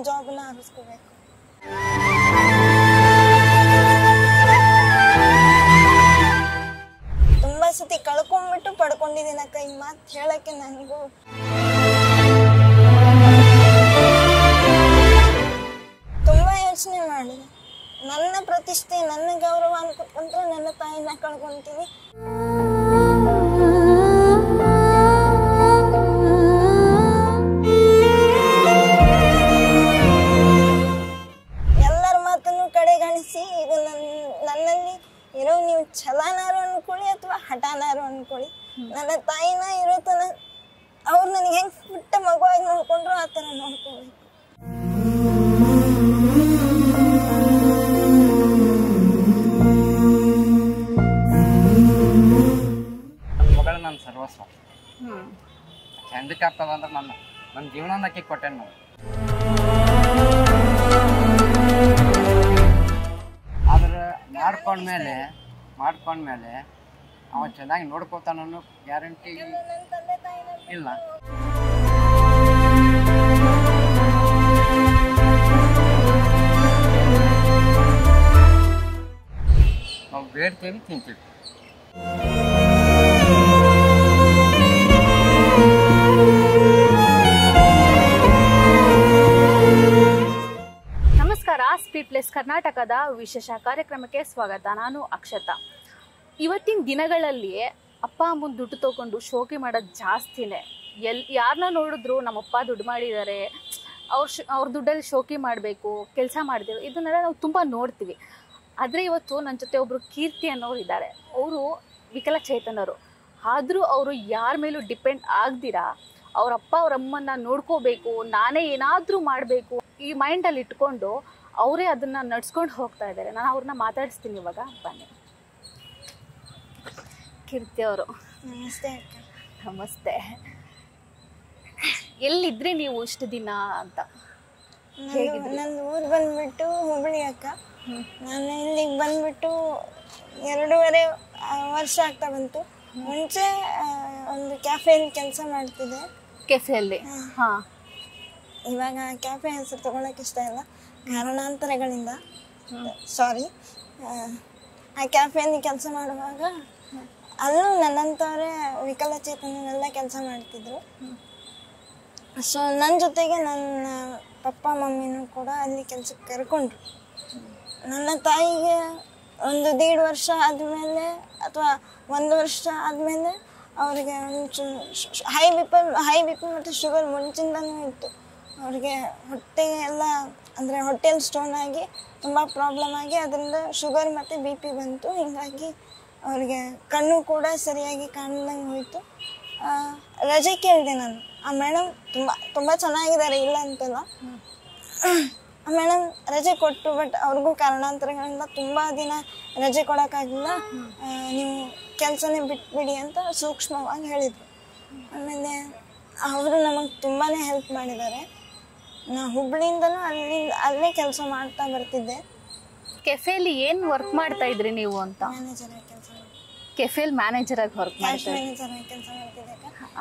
ಜಾಬ್ನ ಆರಿಸ್ಕೋಬೇಕು. ತುಂಬಾ ಸತಿ ಕಳ್ಕೊಂಡ್ಬಿಟ್ಟು ಪಡ್ಕೊಂಡಿದ್ದೀನಿ ಅಕ್ಕ. ಈ ಮಾತು ಹೇಳಕ್ಕೆ ನನಗೂ ತುಂಬಾ ಯೋಚನೆ ಮಾಡಿದೆ. ನನ್ನ ಪ್ರತಿಷ್ಠೆ, ನನ್ನ ಗೌರವ ಅನ್ಕೊಂಡ್ರೆ ನನ್ನ ತಾಯಿನ ಕಳ್ಕೊಂತೀನಿ. ಎಲ್ಲರ ಮಾತನ್ನು ಕಡೆಗಣಿಸಿ ಇದು ನನ್ನಲ್ಲಿ ಇರೋ ನೀವು ಛಲನಾರು ಅನ್ಕೊಳ್ಳಿ ಅಥವಾ ಹಠನಾರು ಅನ್ಕೊಳ್ಳಿ, ನನ್ನ ತಾಯಿನ ಇರೋ ತನ ಅವ್ರು ನನಗೆ ಹೆಂಗ್ ಪುಟ್ಟ ಮಗುವಾಗಿ ನೋಡ್ಕೊಂಡ್ರು ಆ ಥರ ನೋಡ್ಕೋಬೇಕು. ಮಗಳು ನನ್ನ ಸರ್ವಸ್ವ. ಹ್ಯಾಂಡಿಕ್ಯಾಪ್ ಅಂದ್ರೆ ನನ್ನ ಜೀವನ ಅಕ್ಕಿ ಕೊಟ್ಟೇನು ನಾವು. ಆದ್ರೆ ಮಾಡ್ಕೊಂಡ್ಮೇಲೆ ಅವ ಚೆನ್ನಾಗಿ ನೋಡ್ಕೋತಾನ ಅನ್ನೋ ಗ್ಯಾರಂಟಿ ಇಲ್ಲ. ನಾವು ಬೇಡ್ತೇವೆ, ತಿಂತೀವಿ. ನಮಸ್ಕಾರ, ಸ್ಪೀಡ್ ಪ್ಲೇಸ್ ಕರ್ನಾಟಕದ ವಿಶೇಷ ಕಾರ್ಯಕ್ರಮಕ್ಕೆ ಸ್ವಾಗತ. ನಾನು ಅಕ್ಷತಾ. ಇವತ್ತಿನ ದಿನಗಳಲ್ಲಿ ಅಪ್ಪ ಅಮ್ಮನ ದುಡ್ಡು ತೊಗೊಂಡು ಶೋಕಿ ಮಾಡೋದು ಜಾಸ್ತಿನೇ. ಯಾರನ್ನ ನೋಡಿದ್ರು ನಮ್ಮಪ್ಪ ದುಡ್ಡು ಮಾಡಿದ್ದಾರೆ, ಅವ್ರ ದುಡ್ಡಲ್ಲಿ ಶೋಕಿ ಮಾಡಬೇಕು, ಕೆಲಸ ಮಾಡಿದೆವು, ಇದನ್ನೆಲ್ಲ ನಾವು ತುಂಬ ನೋಡ್ತೀವಿ. ಆದರೆ ಇವತ್ತು ನನ್ನ ಜೊತೆ ಒಬ್ಬರು ಕೀರ್ತಿ ಅನ್ನೋರು ಇದ್ದಾರೆ. ಅವರು ವಿಕಲಚೇತನರು. ಆದರೂ ಅವರು ಯಾರ ಮೇಲೂ ಡಿಪೆಂಡ್ ಆಗ್ದಿರಾ ಅವರಪ್ಪ ಅವರಮ್ಮನ್ನ ನೋಡ್ಕೋಬೇಕು, ನಾನೇ ಏನಾದರೂ ಮಾಡಬೇಕು ಈ ಮೈಂಡಲ್ಲಿ ಇಟ್ಕೊಂಡು ಅವರೇ ಅದನ್ನು ನಡ್ಸ್ಕೊಂಡು ಹೋಗ್ತಾ ಇದ್ದಾರೆ. ನಾನು ಅವ್ರನ್ನ ಮಾತಾಡಿಸ್ತೀನಿ ಇವಾಗ. ಬನ್ನಿ. ಕೀರ್ತಿ ಅವರು, ನಮಸ್ತೆ ಅಕ್ಕ. ನಮಸ್ತೆ. ಎಲ್ಲಿದ್ರಿ ನೀವು ಇಷ್ಟು ದಿನ ಅಂತ? ನಂದು ಊರು ಬಂದ್ಬಿಟ್ಟು ಹುಬ್ಬಳ್ಳಿ ಅಕ್ಕ. ನಾನು ಇಲ್ಲಿಗೆ ಬಂದ್ಬಿಟ್ಟು 2.5 ವರ್ಷ ಆಗ್ತಾ ಬಂತು. ಮುಂಚೆ ಒಂದು ಕ್ಯಾಫೆಯಲ್ಲಿ ಕೆಲಸ ಮಾಡ್ತಿದ್ದೆ. ಕೆಫೆಯಲ್ಲಿ? ಹಾಂ. ಇವಾಗ ಕ್ಯಾಫೆ ಹೆಸರು ತಗೊಳಕ್ಕೆ ಇಷ್ಟ ಇಲ್ಲ, ಕಾರಣಾಂತರಗಳಿಂದ. ಸಾರಿ. ಆ ಕ್ಯಾಫೆಯಲ್ಲಿ ಕೆಲಸ ಮಾಡುವಾಗ ಅಲ್ಲೂ ನನ್ನಂಥವರೇ ವಿಕಲಚೇತನೆಲ್ಲ ಕೆಲಸ ಮಾಡ್ತಿದ್ರು. ಸೊ ನನ್ನ ಜೊತೆಗೆ ನನ್ನ ಪಪ್ಪ ಮಮ್ಮಿನೂ ಕೂಡ ಅಲ್ಲಿ ಕೆಲಸಕ್ಕೆ ಕರ್ಕೊಂಡ್ರು. ನನ್ನ ತಾಯಿಗೆ 1.5 ವರ್ಷ ಆದಮೇಲೆ ಅಥವಾ 1 ವರ್ಷ ಆದಮೇಲೆ ಅವ್ರಿಗೆ ಹೈ ಬಿ ಪಿ ಮತ್ತು ಶುಗರ್ ಮುಂಚಿಂದನೂ ಇತ್ತು. ಅವ್ರಿಗೆ ಹೊಟ್ಟೆಗೆ ಎಲ್ಲ ಅಂದರೆ ಹೊಟ್ಟೆಯಲ್ಲಿ ಸ್ಟೋನ್ ಆಗಿ ತುಂಬ ಪ್ರಾಬ್ಲಮ್ ಆಗಿ ಅದರಿಂದ ಶುಗರ್ ಮತ್ತು ಬಿ ಪಿ ಬಂತು. ಹೀಗಾಗಿ ಅವ್ರಿಗೆ ಕಣ್ಣು ಕೂಡ ಸರಿಯಾಗಿ ಕಾಣ್ದಂಗೆ ಹೋಯಿತು. ರಜೆ ಕೇಳಿದೆ ನಾನು. ಆ ಮೇಡಮ್ ತುಂಬ ಚೆನ್ನಾಗಿದ್ದಾರೆ, ಇಲ್ಲ ಅಂತಲ್ಲ. ಆ ಮೇಡಮ್ ರಜೆ ಕೊಟ್ಟು, ಬಟ್ ಅವ್ರಿಗೂ ಕಾರಣಾಂತರಗಳಿಂದ ತುಂಬ ದಿನ ರಜೆ ಕೊಡೋಕ್ಕಾಗಿಲ್ಲ, ನೀವು ಕೆಲಸನೇ ಬಿಟ್ಬಿಡಿ ಅಂತ ಸೂಕ್ಷ್ಮವಾಗಿ ಹೇಳಿದರು. ಆಮೇಲೆ ಅವರು ನಮಗೆ ತುಂಬಾ ಹೆಲ್ಪ್ ಮಾಡಿದ್ದಾರೆ. ನಾ ಹುಬ್ಬಳ್ಳಿಯಿಂದನೂ ಅಲ್ಲೇ ಕೆಲಸ ಮಾಡ್ತಾ ಬರ್ತಿದ್ದೆ. ಕೆಫೆಯಲ್ಲಿ ಏನು ವರ್ಕ್ ಮಾಡ್ತಾ ಇದ್ರಿ ನೀವು ಅಂತ? ಮ್ಯಾನೇಜರಾಗಿ ಕೆಲಸ ಮಾಡ್ತಿದ್ದೆ. ಕೆಫೆಯಲ್ಲಿ ಮ್ಯಾನೇಜರಾಗಿ ವರ್ಕ್ ಕ್ಯಾಶ್ ಮ್ಯಾನೇಜರಾಗಿ ಕೆಲಸ ಮಾಡ್ತಿದ್ದೆ.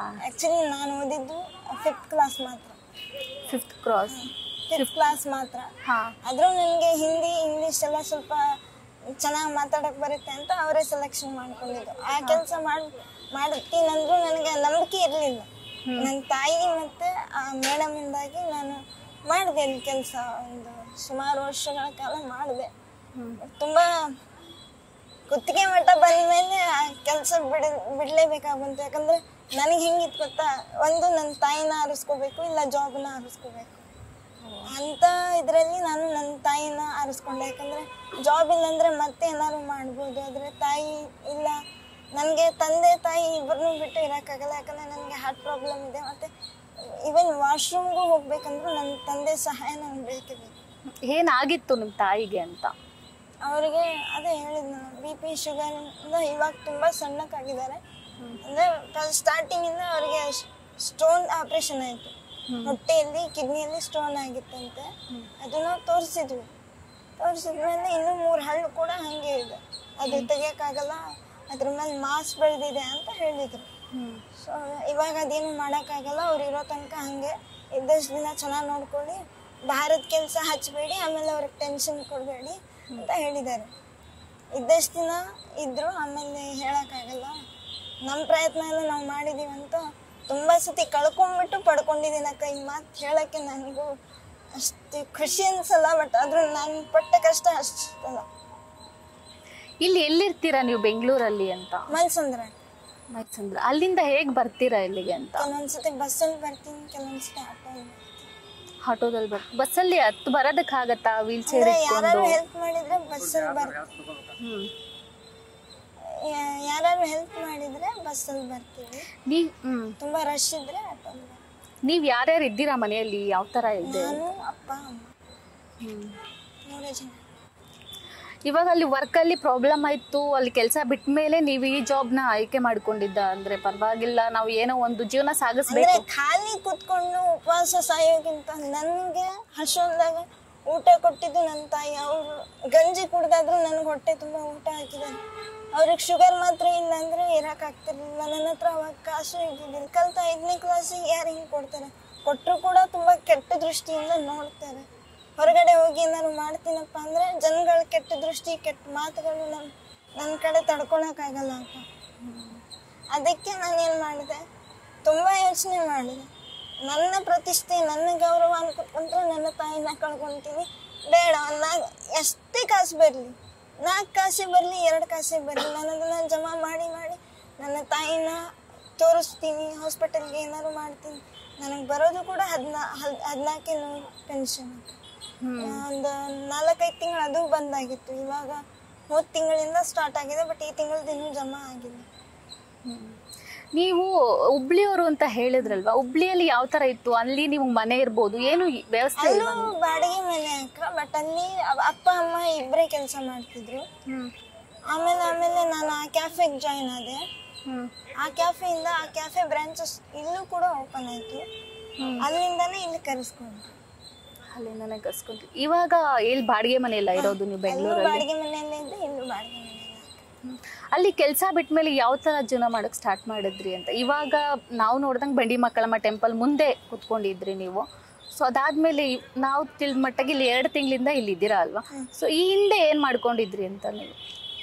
ಆ್ಯಕ್ಚುಲಿ ನಾನು ಓದಿದ್ದು 5th ಕ್ಲಾಸ್ ಮಾತ್ರ. 5th ಕ್ಲಾಸ್ ಮಾತ್ರ. ಆದರೂ ನನಗೆ ಹಿಂದಿ ಇಂಗ್ಲೀಷ್ ಎಲ್ಲ ಸ್ವಲ್ಪ ಚೆನ್ನಾಗಿ ಮಾತಾಡೋಕೆ ಬರುತ್ತೆ ಅಂತ ಅವರೇ ಸೆಲೆಕ್ಷನ್ ಮಾಡ್ಕೊಂಡಿದ್ದು. ಆ ಕೆಲಸ ಮಾಡ್ತೀನಂದ್ರೂ ನನಗೆ ನಂಬಿಕೆ ಇರಲಿಲ್ಲ. ನನ್ನ ತಾಯಿ ಮತ್ತು ಆ ಮೇಡಮಿಂದಾಗಿ ನಾನು ಮಾಡಿದೆ ಅಲ್ಲಿ ಕೆಲಸ. ಒಂದು ಸುಮಾರು ವರ್ಷಗಳ ಕಾಲ ಮಾಡಿದೆ. ತುಂಬ ಗುತ್ತಿಗೆ ಮಟ್ಟ ಬಂದ ಮೇಲೆ ಆ ಕೆಲಸ ಬಿಡಲೇಬೇಕಾಗುಂಟು. ಯಾಕಂದರೆ ನನಗೆ ಹೆಂಗಿತ್ತು ಗೊತ್ತಾ, ಒಂದು ನನ್ನ ತಾಯಿನ ಆರಿಸ್ಕೋಬೇಕು, ಇಲ್ಲ ಜಾಬ್ನ ಆರಿಸ್ಕೋಬೇಕು ಅಂತ ಇದರಲ್ಲಿ ನಾನು ನನ್ನ ತಾಯಿನ ಆರಿಸ್ಕೊಂಡೆ. ಯಾಕಂದರೆ ಜಾಬ್ ಇಲ್ಲಾಂದರೆ ಮತ್ತೆ ಏನಾದ್ರು ಮಾಡ್ಬೋದು, ಆದರೆ ತಾಯಿ ಇಲ್ಲ. ನನಗೆ ತಂದೆ ತಾಯಿ ಇಬ್ಬರನ್ನೂ ಬಿಟ್ಟು ಇರೋಕ್ಕಾಗಲ್ಲ. ಯಾಕಂದರೆ ನನಗೆ ಹಾರ್ಟ್ ಪ್ರಾಬ್ಲಮ್ ಇದೆ. ಮತ್ತು ಈವನ್ ವಾಶ್ರೂಮ್ಗೂ ಹೋಗ್ಬೇಕಂದ್ರೂ ನನ್ನ ತಂದೆ ಸಹಾಯ ನನಗೆ ಬೇಕೇ ಬೇಕು. ಏನಾಗಿತ್ತು ನಿಮ್ಮ ತಾಯಿಗೆ ಅಂತ? ಅವರಿಗೆ ಅದೇ ಹೇಳಿದ್ನು, ಬಿ ಪಿ ಶುಗರಿಂದ ಇವಾಗ ತುಂಬ ಸಣ್ಣಕ್ಕಾಗಿದ್ದಾರೆ. ಅಂದರೆ ಸ್ಟಾರ್ಟಿಂಗಿಂದ ಅವರಿಗೆ ಸ್ಟೋನ್ ಆಪ್ರೇಷನ್ ಆಯಿತು. ಹೊಟ್ಟೆಯಲ್ಲಿ ಕಿಡ್ನಿಯಲ್ಲಿ ಸ್ಟೋನ್ ಆಗಿತ್ತಂತೆ. ಅದನ್ನು ತೋರಿಸಿದ್ಮೇಲೆ ಇನ್ನೂ 3 ಹಳ್ಳು ಕೂಡ ಹಾಗೆ ಇದೆ, ಅದು ತೆಗಿಯೋಕ್ಕಾಗಲ್ಲ, ಅದ್ರ ಮೇಲೆ ಮಾಸ್ ಬೆಳೆದಿದೆ ಅಂತ ಹೇಳಿದರು. ಸೊ ಇವಾಗ ಅದೇನು ಮಾಡೋಕ್ಕಾಗಲ್ಲ, ಅವ್ರು ಇರೋ ತನಕ ಹಾಗೆ ಇದ್ದಷ್ಟು ದಿನ ಚೆನ್ನಾಗಿ ನೋಡ್ಕೊಳ್ಳಿ, ಭಾರತ್ ಕೆಲಸ ಹಚ್ಚಬೇಡಿ, ಆಮೇಲೆ ಅವ್ರಿಗೆ ಟೆನ್ಷನ್ ಕೊಡಬೇಡಿ ಅಂತ ಹೇಳಿದ್ದಾರೆ. ಇದ್ದಷ್ಟು ದಿನ ಇದ್ರು, ಆಮೇಲೆ ಹೇಳೋಕ್ಕಾಗಲ್ಲ. ನಮ್ಮ ಪ್ರಯತ್ನ ಎಲ್ಲ ನಾವು ಮಾಡಿದ್ದೀವಂತ ತುಂಬ ಸತಿ ಕಳ್ಕೊಂಡ್ಬಿಟ್ಟು ಪಡ್ಕೊಂಡಿದ್ದೀನಿ ಅಕ್ಕ. ಈ ಮಾತು ಹೇಳೋಕ್ಕೆ ನನಗೂ ಅಷ್ಟು ಖುಷಿ ಅನ್ಸಲ್ಲ, ಬಟ್ ಆದ್ರೂ ನಾನು ಪಟ್ಟ ಕಷ್ಟ ಅಷ್ಟಲ್ಲ. ಇಲ್ಲಿ ಎಲ್ಲಿರ್ತೀರಾ ನೀವು ಬೆಂಗಳೂರಲ್ಲಿ ಅಂತ? ಮಲ್ಸಂದ್ರ. ಅಲ್ಲಿಂದ ಹೇಗೆ ಬರ್ತೀರಾ ಇಲ್ಲಿಗೆ ಅಂತ? ಕೆಲವೊಂದ್ಸತಿ ಬಸ್ಸಲ್ಲಿ ಬರ್ತೀನಿ, ಕೆಲವೊಂದ್ಸತಿ ಆಟೋದಲ್ಲಿ ಬಸ್ಸಲ್ಲಿ ಹತ್ತು ಬರೋದಕ್ಕಾಗತ್ತಾ? ವೀಲ್ ಚೇರ್ ಯಾರು ಹೆಲ್ಪ್ ಮಾಡಿದ್ರೆ ಬಸ್ಸಲ್ಲಿ ಬರ್ತೀವಿ. ಯಾರು ಹೆಲ್ಪ್ ಮಾಡಿದ್ರೆ ಬಸ್ಸಲ್ಲಿ ಬರ್ತೀವಿ. ತುಂಬಾ ರಶ್ ಇದ್ರೆ ಆಟೋದಲ್ಲಿ. ನೀವ್ ಯಾರ್ಯಾರು ಇದ್ದೀರಾ ಮನೆಯಲ್ಲಿ? ಯಾವ ತರ ಇದೆ? ನಾನು, ಅಪ್ಪ, ಅಮ್ಮ, 3 ಜನ. ಇವಾಗ ಅಲ್ಲಿ ವರ್ಕಲ್ಲಿ ಪ್ರಾಬ್ಲಮ್ ಆಯಿತು, ಅಲ್ಲಿ ಕೆಲಸ ಬಿಟ್ಟ ಮೇಲೆ ನೀವು ಈ ಜಾಬ್ನ ಆಯ್ಕೆ ಮಾಡ್ಕೊಂಡಿದ್ದ? ಅಂದರೆ ಪರವಾಗಿಲ್ಲ, ನಾವು ಏನೋ ಒಂದು ಜೀವನ ಸಾಗಿಸ್ಬೇಕು. ಖಾಲಿ ಕೂತ್ಕೊಂಡು ಉಪವಾಸ ಸಾಯೋಕ್ಕಿಂತ ನನಗೆ ಹಸುವಾದಾಗ ಊಟ ಕೊಟ್ಟಿದ್ದು ನನ್ನ ತಾಯಿ. ಅವರು ಗಂಜಿ ಕುಡ್ದಾದ್ರು ನನಗೆ ಹೊಟ್ಟೆ ತುಂಬ ಊಟ ಹಾಕಿದ್ದಾರೆ. ಅವ್ರಿಗೆ ಶುಗರ್ ಮಾತ್ರ ಇಲ್ಲ ಅಂದರೆ ಇರೋಕ್ಕಾಗ್ತಿರ್ಲಿಲ್ಲ. ನನ್ನ ಹತ್ರ ಅವಾಗ ಕಾಸು ಇದ್ದಿದ್ದಿಲ್ಲ. ಕಲ್ತ 5ನೇ ಕ್ಲಾಸಿಗೆ ಯಾರು ಹಿಂಗೆ ಕೊಡ್ತಾರೆ? ಕೊಟ್ಟರು ಕೂಡ ತುಂಬ ಕೆಟ್ಟ ದೃಷ್ಟಿಯಿಂದ ನೋಡ್ತಾರೆ. ಹೊರಗಡೆ ಹೋಗಿ ಏನಾದ್ರು ಮಾಡ್ತೀನಪ್ಪ ಅಂದರೆ ಜನಗಳ ಕೆಟ್ಟ ದೃಷ್ಟಿ, ಕೆಟ್ಟ ಮಾತುಗಳು ನನ್ನ ಕಡೆ ತಡ್ಕೊಳಕ್ಕಾಗಲ್ಲ ಅಂತ. ಅದಕ್ಕೆ ನಾನೇನು ಮಾಡಿದೆ, ತುಂಬ ಯೋಚನೆ ಮಾಡಿದೆ. ನನ್ನ ಪ್ರತಿಷ್ಠೆ, ನನ್ನ ಗೌರವ ಅನ್ಕೊಂಡ್ರೆ ನನ್ನ ತಾಯಿನ ಕಳ್ಕೊತೀನಿ. ಬೇಡ, ಎಷ್ಟೇ ಕಾಸು ಬರಲಿ, 4 ಕಾಸೆ ಬರಲಿ, 2 ಕಾಸೆ ಬರಲಿ, ನಾನು ಅದನ್ನು ಜಮಾ ಮಾಡಿ ನನ್ನ ತಾಯಿನ ತೋರಿಸ್ತೀನಿ. ಹಾಸ್ಪಿಟಲ್ಗೆ ಏನಾದ್ರು ಮಾಡ್ತೀನಿ. ನನಗೆ ಬರೋದು ಕೂಡ 14,000 ಪೆನ್ಷನ್ ಅಂತ. ಒಂದು 4-5 ತಿಂಗಳು ಅದು ಬಂದಾಗಿತ್ತು. ಇವಾಗ ಹೋದ ತಿಂಗಳಿಂದ ಸ್ಟಾರ್ಟ್ ಆಗಿದೆ, ಬಟ್ ಈ ತಿಂಗಳದ್ದು ಇನ್ನೂ ಜಮಾ ಆಗಿಲ್ಲ. ನೀವು ಹುಬ್ಳಿಯವರು ಅಂತ ಹೇಳಿದ್ರಲ್ವಾ, ಹುಬ್ಳಿಯಲ್ಲಿ ಯಾವ ತರ ಇತ್ತು? ಅಲ್ಲಿ ನೀವು ಮನೆ ಇರ್ಬೋದು, ಏನು ವ್ಯವಸ್ಥೆ? ಅಲ್ಲೂ ಬಾಡಿಗೆ ಮನೆ ಅಕ್ಕ, ಬಟ್ ಅಲ್ಲಿ ಅಪ್ಪ ಅಮ್ಮ ಇಬ್ಬರೇ ಕೆಲಸ ಮಾಡ್ತಿದ್ರು. ಆಮೇಲೆ ನಾನು ಆ ಕ್ಯಾಫೆಗೆ ಜಾಯ್ನ್ ಆದೆ. ಆ ಕ್ಯಾಫೆಯಿಂದ ಆ ಕ್ಯಾಫೆ ಬ್ರಾಂಚಸ್ ಇಲ್ಲೂ ಕೂಡ ಓಪನ್ ಆಯ್ತು. ಅಲ್ಲಿಂದಾನೇ ಇಲ್ಲಿ ಕರೆಸ್ಕೊಂಡ್ರು. ಅಲ್ಲಿಂದಾನೆ ಕರ್ಸ್ಕೊಂಡ್ರಿ. ಇವಾಗ ಎಲ್ಲಿ ಬಾಡಿಗೆ ಮನೆ ಎಲ್ಲ ಇರೋದು ನೀವು? ಬೆಂಗಳೂರಲ್ಲಿ ಬಾಡಿಗೆ ಮನೆಯಲ್ಲೇ ಇದ್ದು, ಇಲ್ಲೂ ಬಾಡಿಗೆ ಮನೆ. ಅಲ್ಲಿ ಕೆಲಸ ಬಿಟ್ಮೇಲೆ ಯಾವ ತರ ಜೀವನ ಮಾಡಕ್ ಸ್ಟಾರ್ಟ್ ಮಾಡಿದ್ರಿ ಅಂತ? ಇವಾಗ ನಾವು ನೋಡ್ದಂಗೆ ಬಂಡಿ ಮಕ್ಕಳಮ್ಮ ಟೆಂಪಲ್ ಮುಂದೆ ಕುತ್ಕೊಂಡಿದ್ರಿ ನೀವು. ಸೊ ಅದಾದ್ಮೇಲೆ ನಾವು ತಿಳಿದ ಮಟ್ಟಿಗೆ ಇಲ್ಲಿ 2 ತಿಂಗಳಿಂದ ಇಲ್ಲಿ ಇದ್ದೀರಾ ಅಲ್ವಾ? ಸೊ ಈ ಹಿಂದೆ ಏನ್ ಮಾಡ್ಕೊಂಡಿದ್ರಿ ಅಂತ ನೀವು?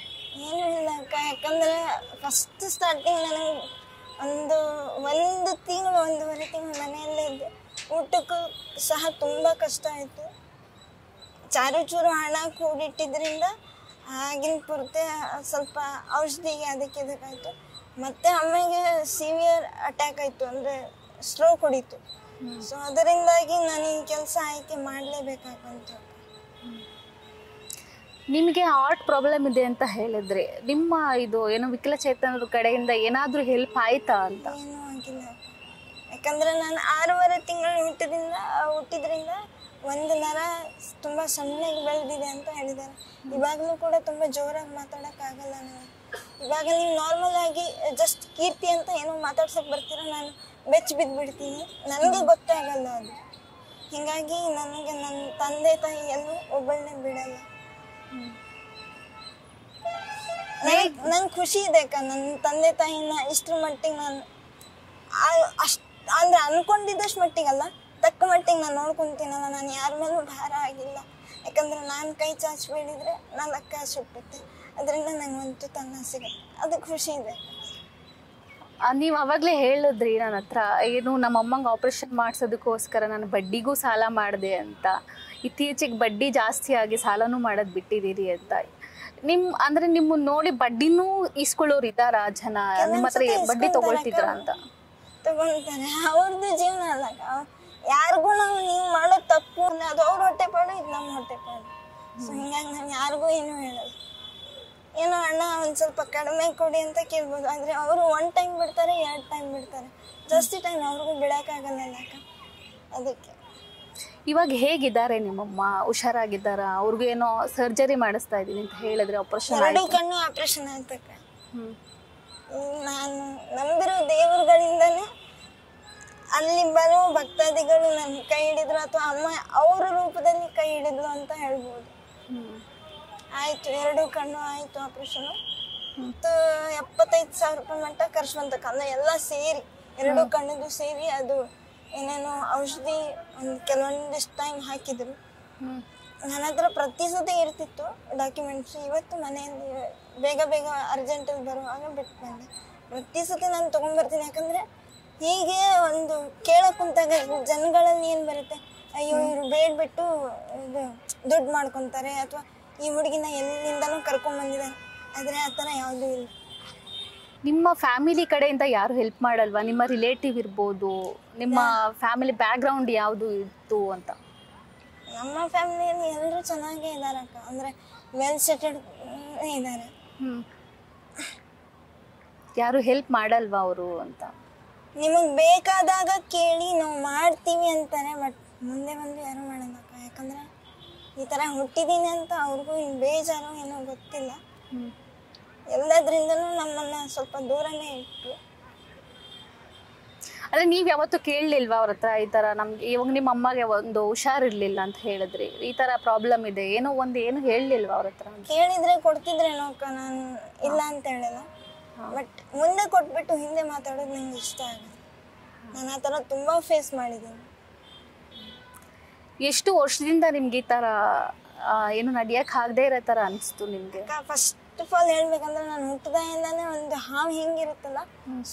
ಏನೂ ಇಲ್ಲ ಅಕ್ಕ, ಯಾಕಂದ್ರೆ ಫಸ್ಟ್ ಸ್ಟಾರ್ಟಿಂಗ್ ನನಗೆ ಒಂದು ತಿಂಗಳು 1.5 ತಿಂಗಳು ಮನೆಯಲ್ಲೇ ಇದ್ದೆ. ಊಟಕ್ಕೂ ಸಹ ತುಂಬ ಕಷ್ಟ ಆಯಿತು. ಚೂರು ಹಣ ಕೂಡಿಟ್ಟಿದ್ರಿಂದ ಆಗಿನ ಪೂರ್ತಿ ಸ್ವಲ್ಪ ಔಷಧಿಗೆ ಅದಕ್ಕೆ ಇದಕ್ಕಾಯಿತು. ಮತ್ತು ಅಮ್ಮಗೆ ಸಿವಿಯರ್ ಅಟ್ಯಾಕ್ ಆಯಿತು, ಅಂದರೆ ಸ್ಟ್ರೋಕ್ ಹೊಡಿತು. ಸೊ ಅದರಿಂದಾಗಿ ನಾನು ಈ ಕೆಲಸ ಆಯ್ಕೆ ಮಾಡಲೇಬೇಕಾಗಂತು. ನಿಮಗೆ ಹಾರ್ಟ್ ಪ್ರಾಬ್ಲಮ್ ಇದೆ ಅಂತ ಹೇಳಿದ್ರೆ, ನಿಮ್ಮ ಇದು ಏನು ವಿಕಲಚೇತನರ ಕಡೆಯಿಂದ ಏನಾದರೂ ಹೆಲ್ಪ್ ಆಯ್ತಾ ಅಂತ? ಏನೂ ಆಗಿಲ್ಲ, ಯಾಕಂದರೆ ನಾನು 6.5 ತಿಂಗಳು ಹುಟ್ಟಿದ್ರಿಂದ ಒಂದು ನರ ತುಂಬ ಸಣ್ಣಗೆ ಬೆಳೆದಿದೆ ಅಂತ ಹೇಳಿದ್ದಾರೆ. ಇವಾಗಲೂ ಕೂಡ ತುಂಬ ಜೋರಾಗಿ ಮಾತಾಡೋಕ್ಕಾಗಲ್ಲ ನನಗೆ. ಇವಾಗ ನೀವು ನಾರ್ಮಲ್ ಆಗಿ ಜಸ್ಟ್ ಕೀರ್ತಿ ಅಂತ ಏನೋ ಮಾತಾಡ್ಸೋಕೆ ಬರ್ತೀರ, ನಾನು ಬೆಚ್ಚಿ ಬಿದ್ದುಬಿಡ್ತೀನಿ. ನನಗೆ ಗೊತ್ತೇ ಆಗಲ್ಲ ಅದು. ಹೀಗಾಗಿ ನನಗೆ ನನ್ನ ತಂದೆ ತಾಯಿ ಎಲ್ಲೂ ಒಬ್ಬಳನ್ನೇ ಬಿಡಲ್ಲ. ನನ್ ಖುಷಿ ಇದೆ ಅಕ್ಕ, ನನ್ನ ತಂದೆ ತಾಯಿನ ಇಷ್ಟ್ರ ಮಟ್ಟಿಗೆ ನಾನು ಅಂದ್ರೆ ಅನ್ಕೊಂಡಿದ್ದಷ್ಟು ಮಟ್ಟಿಗಲ್ಲ, ತಕ್ಕ ಮಟ್ಟಿಗೆ ನಾನು ನೋಡ್ಕೊಂತೀನಲ್ಲ. ನಾನು ಯಾರ ಮೇಲೂ ಭಾರ ಆಗಿಲ್ಲ, ಯಾಕಂದ್ರೆ ನಾನು ಕೈ ಚಾಚಿ ಬೇಡಿದ್ರೆ 4 ಕಾಸು ಹುಟ್ಟುತ್ತೆ. ಅದರಿಂದ ನಂಗೆ ಒಂದು ತನ್ನ ಸಿಗುತ್ತೆ, ಅದು ಖುಷಿ ಇದೆ. ನೀವು ಅವಾಗಲೇ ಹೇಳಿದ್ರಿ ನನ್ನ ಹತ್ರ, ಏನು ನಮ್ಮ ಅಮ್ಮಂಗೆ ಆಪ್ರೇಷನ್ ಮಾಡಿಸೋದಕ್ಕೋಸ್ಕರ ನಾನು ಬಡ್ಡಿಗೂ ಸಾಲ ಮಾಡಿದೆ ಅಂತ. ಇತ್ತೀಚೆಗೆ ಬಡ್ಡಿ ಜಾಸ್ತಿ ಆಗಿ ಸಾಲನೂ ಮಾಡೋದು ಬಿಟ್ಟಿದ್ದೀರಿ ಅಂತ. ಅಂದ್ರೆ ನಿಮ್ಮನ್ನ ನೋಡಿ ಬಡ್ಡಿನೂ ಇಸ್ಕೊಳ್ಳೋರು ಇದ್ದಾರ ಜನ? ನಿಮ್ಮ ಹತ್ರ ಬಡ್ಡಿ ತಗೊಳ್ತಿದ್ರ ಅಂತ? ತಗೊಳ್ತಾರೆ, ಅವ್ರದ್ದು ಜೀವನ ಅಲ್ಲ. ಯಾರಿಗೂ ನೀವು ಮಾಡೋ ತಪ್ಪು ಅದು ಅವ್ರ ಹೊಟ್ಟೆಪಾಡು, ಇದು ನಮ್ಮ ಹೊಟ್ಟೆಪಾಡು. ಸೊ ಹಿಂಗಾಗಿ ನಾನು ಯಾರಿಗೂ ಏನೂ ಹೇಳಲ್ಲ. ಏನೋ ಅಣ್ಣ ಒಂದು ಸ್ವಲ್ಪ ಕಡಿಮೆ ಕೊಡಿ ಅಂತ ಕೇಳ್ಬೋದು, ಆದರೆ ಅವರು 1 ಟೈಮ್ ಬಿಡ್ತಾರೆ, 2 ಟೈಮ್ ಬಿಡ್ತಾರೆ. ಜಾಸ್ತಿ ಟೈಮ್ ಅವ್ರಿಗೂ ಬಿಡೋಕ್ಕಾಗಲ್ಲ ಅಕ್ಕ. ಅದಕ್ಕೆ ಇವಾಗ ಹೇಗಿದ್ದಾರೆ ನಿಮ್ಮಮ್ಮ? ಹುಷಾರಾಗಿದ್ದಾರ? ಅವ್ರಿಗೂ ಏನೋ ಸರ್ಜರಿ ಮಾಡಿಸ್ತಾ ಇದ್ದೀನಿ ಅಂತ ಹೇಳಿದ್ರೆ, ಆಪರೇಷನ್? 2 ಕಣ್ಣು ಆಪರೇಷನ್ ಆಯ್ತಕ್ಕ. ನಾನು ನಂಬಿರೋ ದೇವರುಗಳಿಂದನೇ ಅಲ್ಲಿ ಬರೋ ಭಕ್ತಾದಿಗಳು ನನ್ನ ಕೈ ಹಿಡಿದ್ರು, ಅಥವಾ ಅಮ್ಮ ಅವ್ರ ರೂಪದಲ್ಲಿ ಕೈ ಹಿಡಿದ್ರು ಅಂತ ಹೇಳ್ಬೋದು. ಆಯ್ತು, 2 ಕಣ್ಣು ಆಯ್ತು ಆಪರೇಷನು. 75,000 ರೂಪಾಯಿ ಮಟ್ಟ ಖರ್ಚು ಬಂತಕ್ಕ. ಅಂದ್ರೆ ಎಲ್ಲ ಸೇರಿ 2 ಕಣ್ಣಿಗೂ ಸೇರಿ ಅದು ಏನೇನೋ ಔಷಧಿ ಒಂದು ಕೆಲವೊಂದಿಷ್ಟು ಟೈಮ್ ಹಾಕಿದ್ರು. ನನ್ನ ಹತ್ರ ಪ್ರತಿ ಸತಿ ಇರ್ತಿತ್ತು ಡಾಕ್ಯುಮೆಂಟ್ಸ್. ಇವತ್ತು ಮನೆಯಲ್ಲಿ ಬೇಗ ಬೇಗ ಅರ್ಜೆಂಟಲ್ಲಿ ಬರುವಾಗ ಬಿಟ್ಟು ಬಂದೆ. ಪ್ರತಿ ಸತಿ ನಾನು ತೊಗೊಂಡ್ಬರ್ತೀನಿ. ಯಾಕಂದರೆ ಹೀಗೆ ಒಂದು ಕೇಳಕ್ಕೆ ಕುಂತಾಗ ಜನಗಳಲ್ಲಿ ಏನು ಬರುತ್ತೆ, ಅಯ್ಯೋ ಇವರು ಬೇಡ್ಬಿಟ್ಟು ಇದು ದುಡ್ಡು ಮಾಡ್ಕೊತಾರೆ ಅಥವಾ ಈ ಹುಡುಗಿನ ಎಲ್ಲಿಂದನೂ ಕರ್ಕೊಂಡ್ಬಂದಿದ್ದಾರೆ. ಆದರೆ ಆ ಥರ ಯಾವುದೂ ಇಲ್ಲ. ನಿಮ್ಮ ಫ್ಯಾಮಿಲಿ ಕಡೆಯಿಂದ ಯಾರು ಹೆಲ್ಪ್ ಮಾಡಲ್ವಾ? ನಿಮ್ಮ ರಿಲೇಟಿವ್ ಇರ್ಬೋದು, ನಿಮ್ಮ ಫ್ಯಾಮಿಲಿ ಬ್ಯಾಕ್ಗ್ರೌಂಡ್ ಯಾವುದು ಇತ್ತು ಅಂತ? ನಮ್ಮ ಫ್ಯಾಮಿಲಿಯಲ್ಲಿ ಎಲ್ಲರೂ ಚೆನ್ನಾಗೇ ಇದ್ದಾರೆ ಅಕ್ಕ. ಅಂದರೆ ವೆಲ್ ಸೆಟೆಡ್ ಇದ್ದಾರೆ. ಯಾರು ಹೆಲ್ಪ್ ಮಾಡಲ್ವಾ ಅವರು ಅಂತ? ನಿಮಗೆ ಬೇಕಾದಾಗ ಕೇಳಿ ನಾವು ಮಾಡ್ತೀವಿ ಅಂತಾರೆ, ಬಟ್ ಮುಂದೆ ಬಂದು ಯಾರು ಮಾಡೋದಕ್ಕ. ಯಾಕಂದರೆ ಈ ಥರ ಹುಟ್ಟಿದ್ದೀನಿ ಅಂತ ಅವ್ರಿಗೂ ಇನ್ನು ಬೇಜಾರು ಏನೋ ಗೊತ್ತಿಲ್ಲ. ಎಲ್ಲದ್ರಿಂದನೂ ನಮ್ಮನ್ನು ಸ್ವಲ್ಪ ದೂರನೇ ಇಟ್ಟರು. ಅದೇ ನೀವು ಯಾವತ್ತೂ ಕೇಳಲಿಲ್ವಾ ಅವ್ರ ಹತ್ರ ಈ ಥರ ನಮ್ಗೆ ಇವಾಗ ನಿಮ್ಮ ಅಮ್ಮಗೆ ಒಂದು ಹುಷಾರಿರ್ಲಿಲ್ಲ ಅಂತ ಹೇಳಿದ್ರಿ, ಈ ಥರ ಪ್ರಾಬ್ಲಮ್ ಇದೆ ಏನೋ ಒಂದು ಏನು ಹೇಳಲಿಲ್ವಾ ಅವ್ರ ಹತ್ರ? ಕೇಳಿದರೆ ಕೊಡ್ತಿದ್ರೇನೋ ಅಕ್ಕ, ನಾನು ಇಲ್ಲ ಅಂತ ಹೇಳಿಲ್ಲ. ಬಟ್ ಮುಂದೆ ಕೊಟ್ಬಿಟ್ಟು ಹಿಂದೆ ಮಾತಾಡೋದು ನಂಗೆ ಇಷ್ಟ ಆಗಲ್ಲ. ನಾನು ಆ ಥರ ತುಂಬ ಫೇಸ್ ಮಾಡಿದ್ದೀನಿ. ಎಷ್ಟು ವರ್ಷದಿಂದ ನಿಮ್ಗೆ ಈ ಥರ ಏನು ನಡೆಯಕ್ಕೆ ಆಗದೆ ಇರೋ ಥರ ಅನಿಸ್ತು ನಿಮಗೆ? ಫಸ್ಟ್ ಆಫ್ ಆಲ್ ಹೇಳ್ಬೇಕಂದ್ರೆ ನಾನು ಹುಟ್ಟಿದಾಗಿಂದಾನೇ ಒಂದು ಹಾವು ಹೆಂಗಿರುತ್ತಲ್ಲ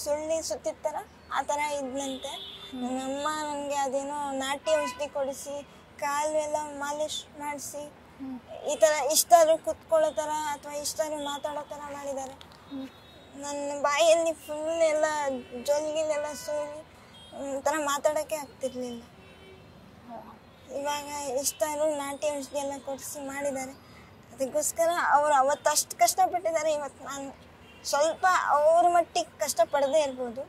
ಸುಳ್ಳಿ ಸುತ್ತಿರ್ತಾರ ಆ ಥರ ಇದ್ನಂತೆ. ನಮ್ಮಮ್ಮ ನನಗೆ ಅದೇನೋ ನಾಟಿ ಔಷಧಿ ಕೊಡಿಸಿ ಕಾಲು ಎಲ್ಲ ಮಾಲಿಶ್ ಮಾಡಿಸಿ ಈ ಥರ ಇಷ್ಟಾದ್ರೂ ಕುತ್ಕೊಳ್ಳೋ ಥರ ಅಥವಾ ಇಷ್ಟಾದ್ರೂ ಮಾತಾಡೋ ಥರ ಮಾಡಿದ್ದಾರೆ. ನನ್ನ ಬಾಯಲ್ಲಿ ಫುಲ್ ಎಲ್ಲ ಜೊಲ್ಗಿಲೆಲ್ಲ ಸೋಲಿ ಒಂಥರ ಮಾತಾಡೋಕ್ಕೆ ಆಗ್ತಿರ್ಲಿಲ್ಲ. ಇವಾಗ ಇಷ್ಟಾದ್ರೂ ನಾಟಿ ಔಷಧಿ ಎಲ್ಲ ಕೊಡಿಸಿ ಮಾಡಿದ್ದಾರೆ. ಅದಕ್ಕೋಸ್ಕರ ಅವ್ರು ಅವತ್ತು ಅಷ್ಟು ಕಷ್ಟಪಟ್ಟಿದ್ದಾರೆ. ಇವತ್ತು ನಾನು ಸ್ವಲ್ಪ ಅವ್ರ ಮಟ್ಟಿಗೆ ಕಷ್ಟಪಡದೇ ಇರ್ಬೋದು,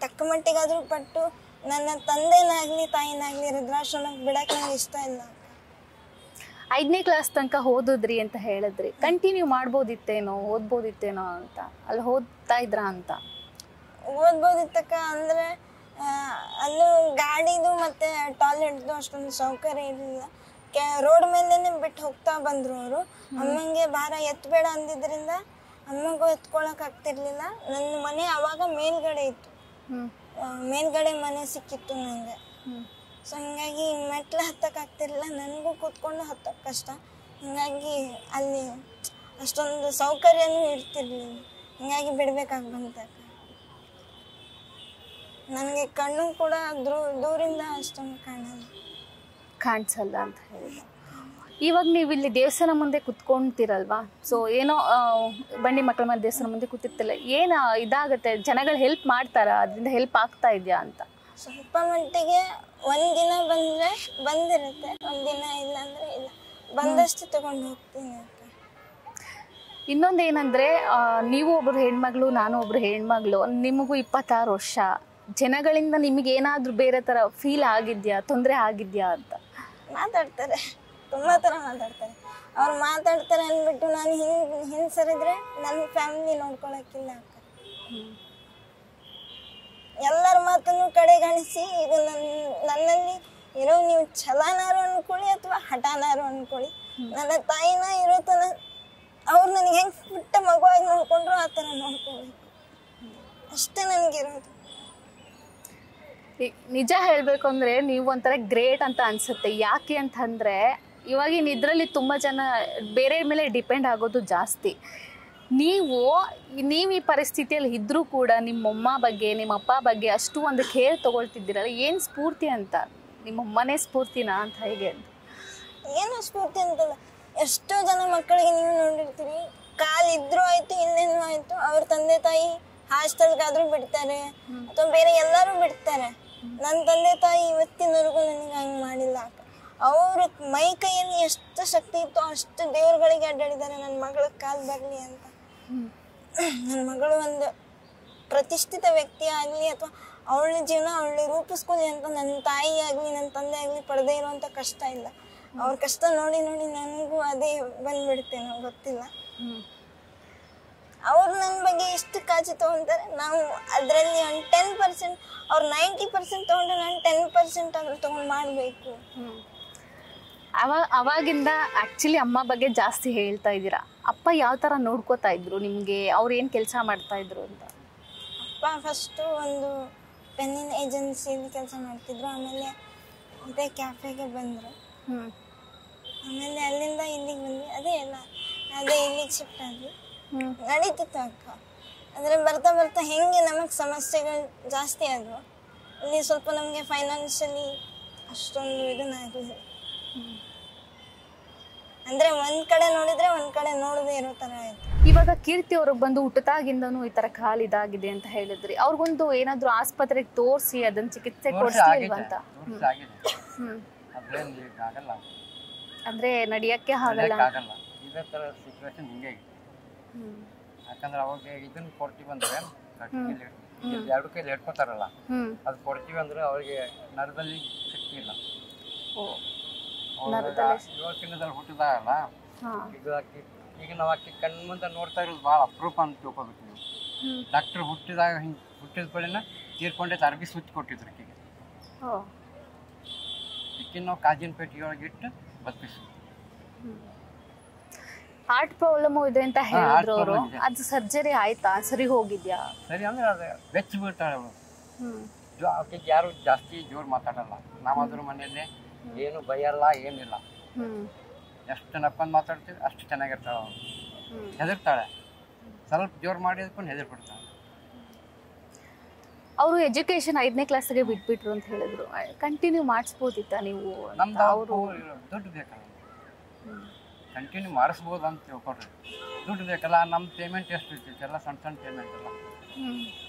ತಕ್ಕ ಮಟ್ಟಿಗಾದರೂ ಪಟ್ಟು ನನ್ನ ತಂದೆನಾಗಲಿ ತಾಯಿನಾಗಲಿ ವೃದ್ಧಾಶ್ರಮಕ್ಕೆ ಬಿಡೋಕೆ ನಂಗೆ ಇಷ್ಟ ಇಲ್ಲ. 5ನೇ ಕ್ಲಾಸ್ ತನಕ ಓದಿದ್ರಿ ಅಂತ ಹೇಳಿದ್ರಿ, ಕಂಟಿನ್ಯೂ ಮಾಡ್ಬೋದಿತ್ತೇನೋ ಓದ್ಬೋದಿತ್ತೇನೋ ಅಂತ, ಅಲ್ಲಿ ಓದ್ತಾ ಇದ್ರಾ ಅಂತ? ಓದ್ಬೋದಿತ್ತಕ್ಕ. ಅಂದರೆ ಅಲ್ಲೂ ಗಾಡಿದು ಮತ್ತು ಟಾಯ್ಲೆಟ್ದು ಅಷ್ಟೊಂದು ಸೌಕರ್ಯ ಇರಲಿಲ್ಲ. ರೋಡ್ ಮೇಲೇ ಬಿಟ್ಟು ಹೋಗ್ತಾ ಬಂದರು ಅವರು. ಅಮ್ಮಂಗೆ ಭಾರ ಎತ್ತಬೇಡ ಅಂದಿದ್ದರಿಂದ ಅಮ್ಮಗೂ ಎತ್ಕೊಳಕ್ ಆಗ್ತಿರ್ಲಿಲ್ಲ. ನನ್ನ ಮನೆ ಅವಾಗ ಮೇಲ್ಗಡೆ ಇತ್ತು, ಮೇಲ್ಗಡೆ ಮನೆ ಸಿಕ್ಕಿತ್ತು ನನಗೆ. ಸೊ ಹೀಗಾಗಿ ಮೆಟ್ಲು ಹತ್ತಕ್ಕೆ ಆಗ್ತಿರ್ಲಿಲ್ಲ, ನನಗೂ ಕೂತ್ಕೊಂಡು ಹತ್ತಕ್ಕೆ ಕಷ್ಟ. ಹೀಗಾಗಿ ಅಲ್ಲಿ ಅಷ್ಟೊಂದು ಸೌಕರ್ಯನೂ ಇರ್ತಿರ್ಲಿಲ್ಲ. ಹೀಗಾಗಿ ಬಿಡ್ಬೇಕಾಗಿ ಬಂತಕ್ಕ. ನನಗೆ ಕಣ್ಣು ಕೂಡ ದೂರಿಂದ ಅಷ್ಟೊಂದು ಕಾಣಿಸಲ್ಲ ಅಂತ ಹೇಳಿ. ಇವಾಗ ನೀವು ಇಲ್ಲಿ ದೇವಸ್ಥಾನ ಮುಂದೆ ಕುತ್ಕೊಂತೀರಲ್ವಾ, ಸೊ ಏನೋ ಬಂಡಿ ಮಕ್ಕಳ ಮೇಲೆ ದೇವಸ್ಥಾನ ಮುಂದೆ ಕೂತಿರ್ತಿಲ್ಲ, ಏನು ಇದಾಗುತ್ತೆ, ಜನಗಳು ಹೆಲ್ಪ್ ಮಾಡ್ತಾರಾ, ಅದರಿಂದ ಹೆಲ್ಪ್ ಆಗ್ತಾ ಇದೆಯಾ ಅಂತ? ಸ್ವಲ್ಪ ಮಟ್ಟಿಗೆ ಒಂದಿನ ಬಂದರೆ ಬಂದಿರುತ್ತೆ, ಒಂದಿನ ಇಲ್ಲ ಅಂದರೆ ಇಲ್ಲ. ಬಂದಷ್ಟು ತಗೊಂಡು ಹೋಗ್ತೀನಿ ಅಂತ. ಇನ್ನೊಂದು ಏನಂದರೆ, ನೀವು ಒಬ್ಬರು ಹೆಣ್ಮಗಳು, ನಾನು ಒಬ್ಬರು ಹೆಣ್ಮಗಳು, ನಿಮಗೂ 26 ವರ್ಷ. ಜನಗಳಿಂದ ನಿಮಗೆ ಏನಾದರೂ ಬೇರೆ ಥರ ಫೀಲ್ ಆಗಿದೆಯಾ, ತೊಂದರೆ ಆಗಿದೆಯಾ ಅಂತ? ಮಾತಾಡ್ತಾರೆ, ತುಂಬ ಥರ ಮಾತಾಡ್ತಾರೆ. ಅವ್ರು ಮಾತಾಡ್ತಾರೆ ಅಂದ್ಬಿಟ್ಟು ನಾನು ಹಿಂದೆ ಸರಿದ್ರೆ ನನ್ನ ಫ್ಯಾಮಿಲಿ ನೋಡ್ಕೊಳಕ್ಕಿಲ್ಲ ಅಕ್ಕ. ಎಲ್ಲರ ಮಾತನ್ನು ಕಡೆಗಣಿಸಿ ಇದು ನನ್ನಲ್ಲಿ ಇರೋ ನೀವು ಛಲನಾರು ಅಂದ್ಕೊಳ್ಳಿ ಅಥವಾ ಹಠನಾರು ಅಂದ್ಕೊಳ್ಳಿ, ನನ್ನ ತಾಯಿನ ಇರೋ ತನ ಅವ್ರು ನನಗೆ ಹೆಂಗೆ ಪುಟ್ಟ ಮಗುವಾಗಿ ನೋಡ್ಕೊಂಡ್ರು ಆ ಥರ ನೋಡ್ಕೊಳ್ಬೇಕು, ಅಷ್ಟೇ ನನಗಿರೋದು. ನಿಜ ಹೇಳಬೇಕು ಅಂದರೆ ನೀವು ಒಂಥರ ಗ್ರೇಟ್ ಅಂತ ಅನಿಸುತ್ತೆ. ಯಾಕೆ ಅಂತಂದರೆ ಇವಾಗಿನ ಇದರಲ್ಲಿ ತುಂಬ ಜನ ಬೇರೆ ಮೇಲೆ ಡಿಪೆಂಡ್ ಆಗೋದು ಜಾಸ್ತಿ. ನೀವು ಈ ಪರಿಸ್ಥಿತಿಯಲ್ಲಿ ಇದ್ದರೂ ಕೂಡ ನಿಮ್ಮಮ್ಮ ಬಗ್ಗೆ ನಿಮ್ಮ ಅಪ್ಪ ಬಗ್ಗೆ ಅಷ್ಟು ಒಂದು ಕೇರ್ ತೊಗೊಳ್ತಿದ್ದೀರಲ್ಲ, ಏನು ಸ್ಫೂರ್ತಿ ಅಂತ? ನಿಮ್ಮಮ್ಮನೇ ಸ್ಫೂರ್ತಿನಾ ಅಂತ ಹೇಗೆ? ಏನು ಸ್ಫೂರ್ತಿ ಅಂತಲ್ಲ, ಎಷ್ಟೋ ಜನ ಮಕ್ಕಳಿಗೆ ನೀವು ನೋಡಿರ್ತೀರಿ, ಕಾಲಿದ್ರೂ ಆಯಿತು ಇನ್ನೇನು ಆಯಿತು ಅವ್ರ ತಂದೆ ತಾಯಿ ಹಾಸ್ಟೆಲ್ಗಾದರೂ ಬಿಡ್ತಾರೆ ಅಥವಾ ಬೇರೆ ಎಲ್ಲರೂ ಬಿಡ್ತಾರೆ. ನನ್ನ ತಂದೆ ತಾಯಿ ಇವತ್ತಿನವರೆಗೂ ನನಗೆ ಹಂಗೆ ಮಾಡಿಲ್ಲ ಅಕ್ಕ. ಅವ್ರ ಮೈ ಕೈಯಲ್ಲಿ ಎಷ್ಟು ಶಕ್ತಿ ಇತ್ತು ಅಷ್ಟು ದೇವ್ರುಗಳಿಗೆ ಅಡ್ಡಾಡಿದ್ದಾರೆ ನನ್ನ ಮಗಳಿಗೆ ಕಾಲು ಬರಲಿ ಅಂತ. ನನ್ನ ಮಗಳು ಒಂದು ಪ್ರತಿಷ್ಠಿತ ವ್ಯಕ್ತಿ ಆಗಲಿ ಅಥವಾ ಅವಳ ಜೀವನ ಅವಳು ರೂಪಿಸ್ಕೊಳ್ಳಿ ಅಂತ ನನ್ನ ತಾಯಿ ಆಗಲಿ ನನ್ನ ತಂದೆ ಆಗಲಿ ಪಡೆದೇ ಇರುವಂಥ ಕಷ್ಟ ಇಲ್ಲ. ಅವ್ರ ಕಷ್ಟ ನೋಡಿ ನೋಡಿ ನನಗೂ ಅದೇ ಬಂದ್ಬಿಡ್ತೇನೋ ಗೊತ್ತಿಲ್ಲ. ಅವ್ರು ನನ್ನ ಬಗ್ಗೆ ಎಷ್ಟು ಕಾಳಜಿ ತೊಗೊತಾರೆ, ನಾವು ಅದರಲ್ಲಿ ಒಂದು 10%, ಅವ್ರು 90% ತೊಗೊಂಡ್ರೆ ನಾನು 10% ಅದ್ರ ತೊಗೊಂಡು ಮಾಡಬೇಕು. ಅವಾಗಿಂದ ಆ್ಯಕ್ಚುಲಿ ಅಮ್ಮ ಬಗ್ಗೆ ಜಾಸ್ತಿ ಹೇಳ್ತಾ ಇದ್ದೀರಾ. ಅಪ್ಪ ಯಾವ ಥರ ನೋಡ್ಕೋತಾ ಇದ್ರು ನಿಮಗೆ? ಅವ್ರು ಏನು ಕೆಲಸ ಮಾಡ್ತಾಯಿದ್ರು ಅಂತ? ಅಪ್ಪ ಫಸ್ಟು ಒಂದು ಪೆನ್ನಿನ ಏಜೆನ್ಸಿಯಲ್ಲಿ ಕೆಲಸ ಮಾಡ್ತಿದ್ರು. ಆಮೇಲೆ ಇದೇ ಕ್ಯಾಫೆಗೆ ಬಂದರು. ಆಮೇಲೆ ಅಲ್ಲಿಂದ ಇಲ್ಲಿಗೆ ಬಂದ್ವಿ. ಅದೇ ಇಲ್ಲಿಗೆ ಶಿಫ್ಟ್ ಆದ್ವಿ. ನಡೀತಿತ್ತು ಅಕ್ಕ. ಅಂದರೆ ಬರ್ತಾ ಬರ್ತಾ ಹೆಂಗೆ ನಮಗೆ ಸಮಸ್ಯೆಗಳು ಜಾಸ್ತಿ ಆದವು. ಇಲ್ಲಿ ಸ್ವಲ್ಪ ನಮಗೆ ಫೈನಾನ್ಷಿಯಲಿ ಅಷ್ಟೊಂದು ಇದನ್ನಾಗಲಿಲ್ಲ. ಅಂದರೆ ಒಂದು ಕಡೆ ನೋಡಿದರೆ ಒಂದು ಕಡೆ ನೋಡದೇ ಇರೋ ಥರ ಆಯಿತು. ಇವಾಗ ಕೀರ್ತಿ ಅವ್ರಿಗೆ ಬಂದು ಹುಟ್ಟದಾಗಿಂದನೂ ಈ ತರ ಕಾಲಿದಾಗಿದೆ ಅಂತ ಹೇಳಿದ್ರಿ. ಅವ್ರಿಗೊಂದು ಏನಾದ್ರು ಆಸ್ಪತ್ರೆಗೆ ತೋರಿಸಿ ಅದನ್ನ ಚಿಕಿತ್ಸೆ ಕೊಡಿಸ್ಲಿಲ್ವಂತ? ಅಂದ್ರೆ ನಡಿಯಕ್ಕೆ ಆಗಲ್ಲ. ಇದೇ ತರ ಸಿಚುವೇಶನ್ ಹಿಂಗೆ ಇದೆ. ಯಾಕಂದ್ರೆ ಅವಾಗ ಇದನ್ನ ಕೊಡ್ತೀವಿ ಅಂದ್ರೆ 2 ಕೈಲಿ ಹಿಡ್ಕೊತಾರಲ್ಲ, ಅದು ಕೊಡ್ತೀವಿ ಅಂದ್ರೆ ಅವ್ರಿಗೆ ನರದಲ್ಲಿ ಶಕ್ತಿ ಇಲ್ಲ. 7 ತಿಂಗಳಲ್ಲಿ ಹುಟ್ಟಿದಾಗಲ್ಲ, ಈಗ ನಾವು ಆಕಿ ಕಣ್ಣು ಮುಂದೆ ನೋಡ್ತಾ ಇರೋದು ಭಾಳ ಅಪರೂಪ ಅಂತ ತಿಳ್ಕೊಬೇಕು ನೀವು. ಡಾಕ್ಟರ್ ಹುಟ್ಟಿದಾಗ ಹಿಂಗೆ ಹುಟ್ಟಿದ ಬಳಿನ ತೀರ್ಕೊಂಡೆ ಅರ್ಬಿ ಸುತ್ತಿ ಕೊಟ್ಟಿದ್ರು ಆಕೆಗೆ. ಈಕಿನ ನಾವು ಕಾಜಿನ ಪೇಟೆಯೊಳಗೆ ಇಟ್ಟು ಬದುಕಿಸಿ. ಹಾರ್ಟ್ ಪ್ರಾಬ್ಲಮ್ ಇದೆ ಅಂತ ಹೇಳಿದ್ರು ಅವರು. ಅದು ಸರ್ಜರಿ ಆಯ್ತಾ? ಸರಿ ಹೋಗಿದ್ಯಾ? ಸರಿ ಅಂದ್ರೆ ಅದು ಬೆಚ್ಚಿ ಬೀಳ್ತಾಳೆ ಅವಳು. ಆಕೆಗೆ ಯಾರು ಜಾಸ್ತಿ ಜೋರು ಮಾತಾಡಲ್ಲ. ನಾವಾದ್ರೂ ಮನೆಯಲ್ಲೇ ಏನು ಬೈಯಲ್ಲ, ಏನಿಲ್ಲ. ಎಷ್ಟು ನಕ್ಕೊಂಡು ಮಾತಾಡ್ತೀವಿ ಅಷ್ಟು ಚೆನ್ನಾಗಿರ್ತಾಳೆ ಅವಳು. ಹೆದರ್ತಾಳೆ, ಸ್ವಲ್ಪ ಜೋರು ಮಾಡಿದ್ಕೊಂಡು ಹೆದರ್ಬಿಡ್ತಾಳೆ. ಅವರು ಎಜುಕೇಶನ್ 5ನೇ ಕ್ಲಾಸ್ಗೆ ಬಿಟ್ಬಿಟ್ರು ಅಂತ ಹೇಳಿದ್ರು. ಕಂಟಿನ್ಯೂ ಮಾಡಿಸ್ಬೋದಿತ್ತ ನೀವು? ನಮ್ದು ಅವರು ದುಡ್ಡು ಬೇಕಲ್ಲ, ಕಂಟಿನ್ಯೂ ಮಾಡಿಸ್ಬೋದು ಅಂತ ತಿಳ್ಕೊಡ್ರಿ. ದುಡ್ಡು ಬೇಕಲ್ಲ. ನಮ್ಮ ಪೇಮೆಂಟ್ ಎಷ್ಟು ಇರ್ತೈತೆ ಎಲ್ಲ ಸಣ್ಣ ಸಣ್ಣ ಪೇಮೆಂಟ್ ಎಲ್ಲ.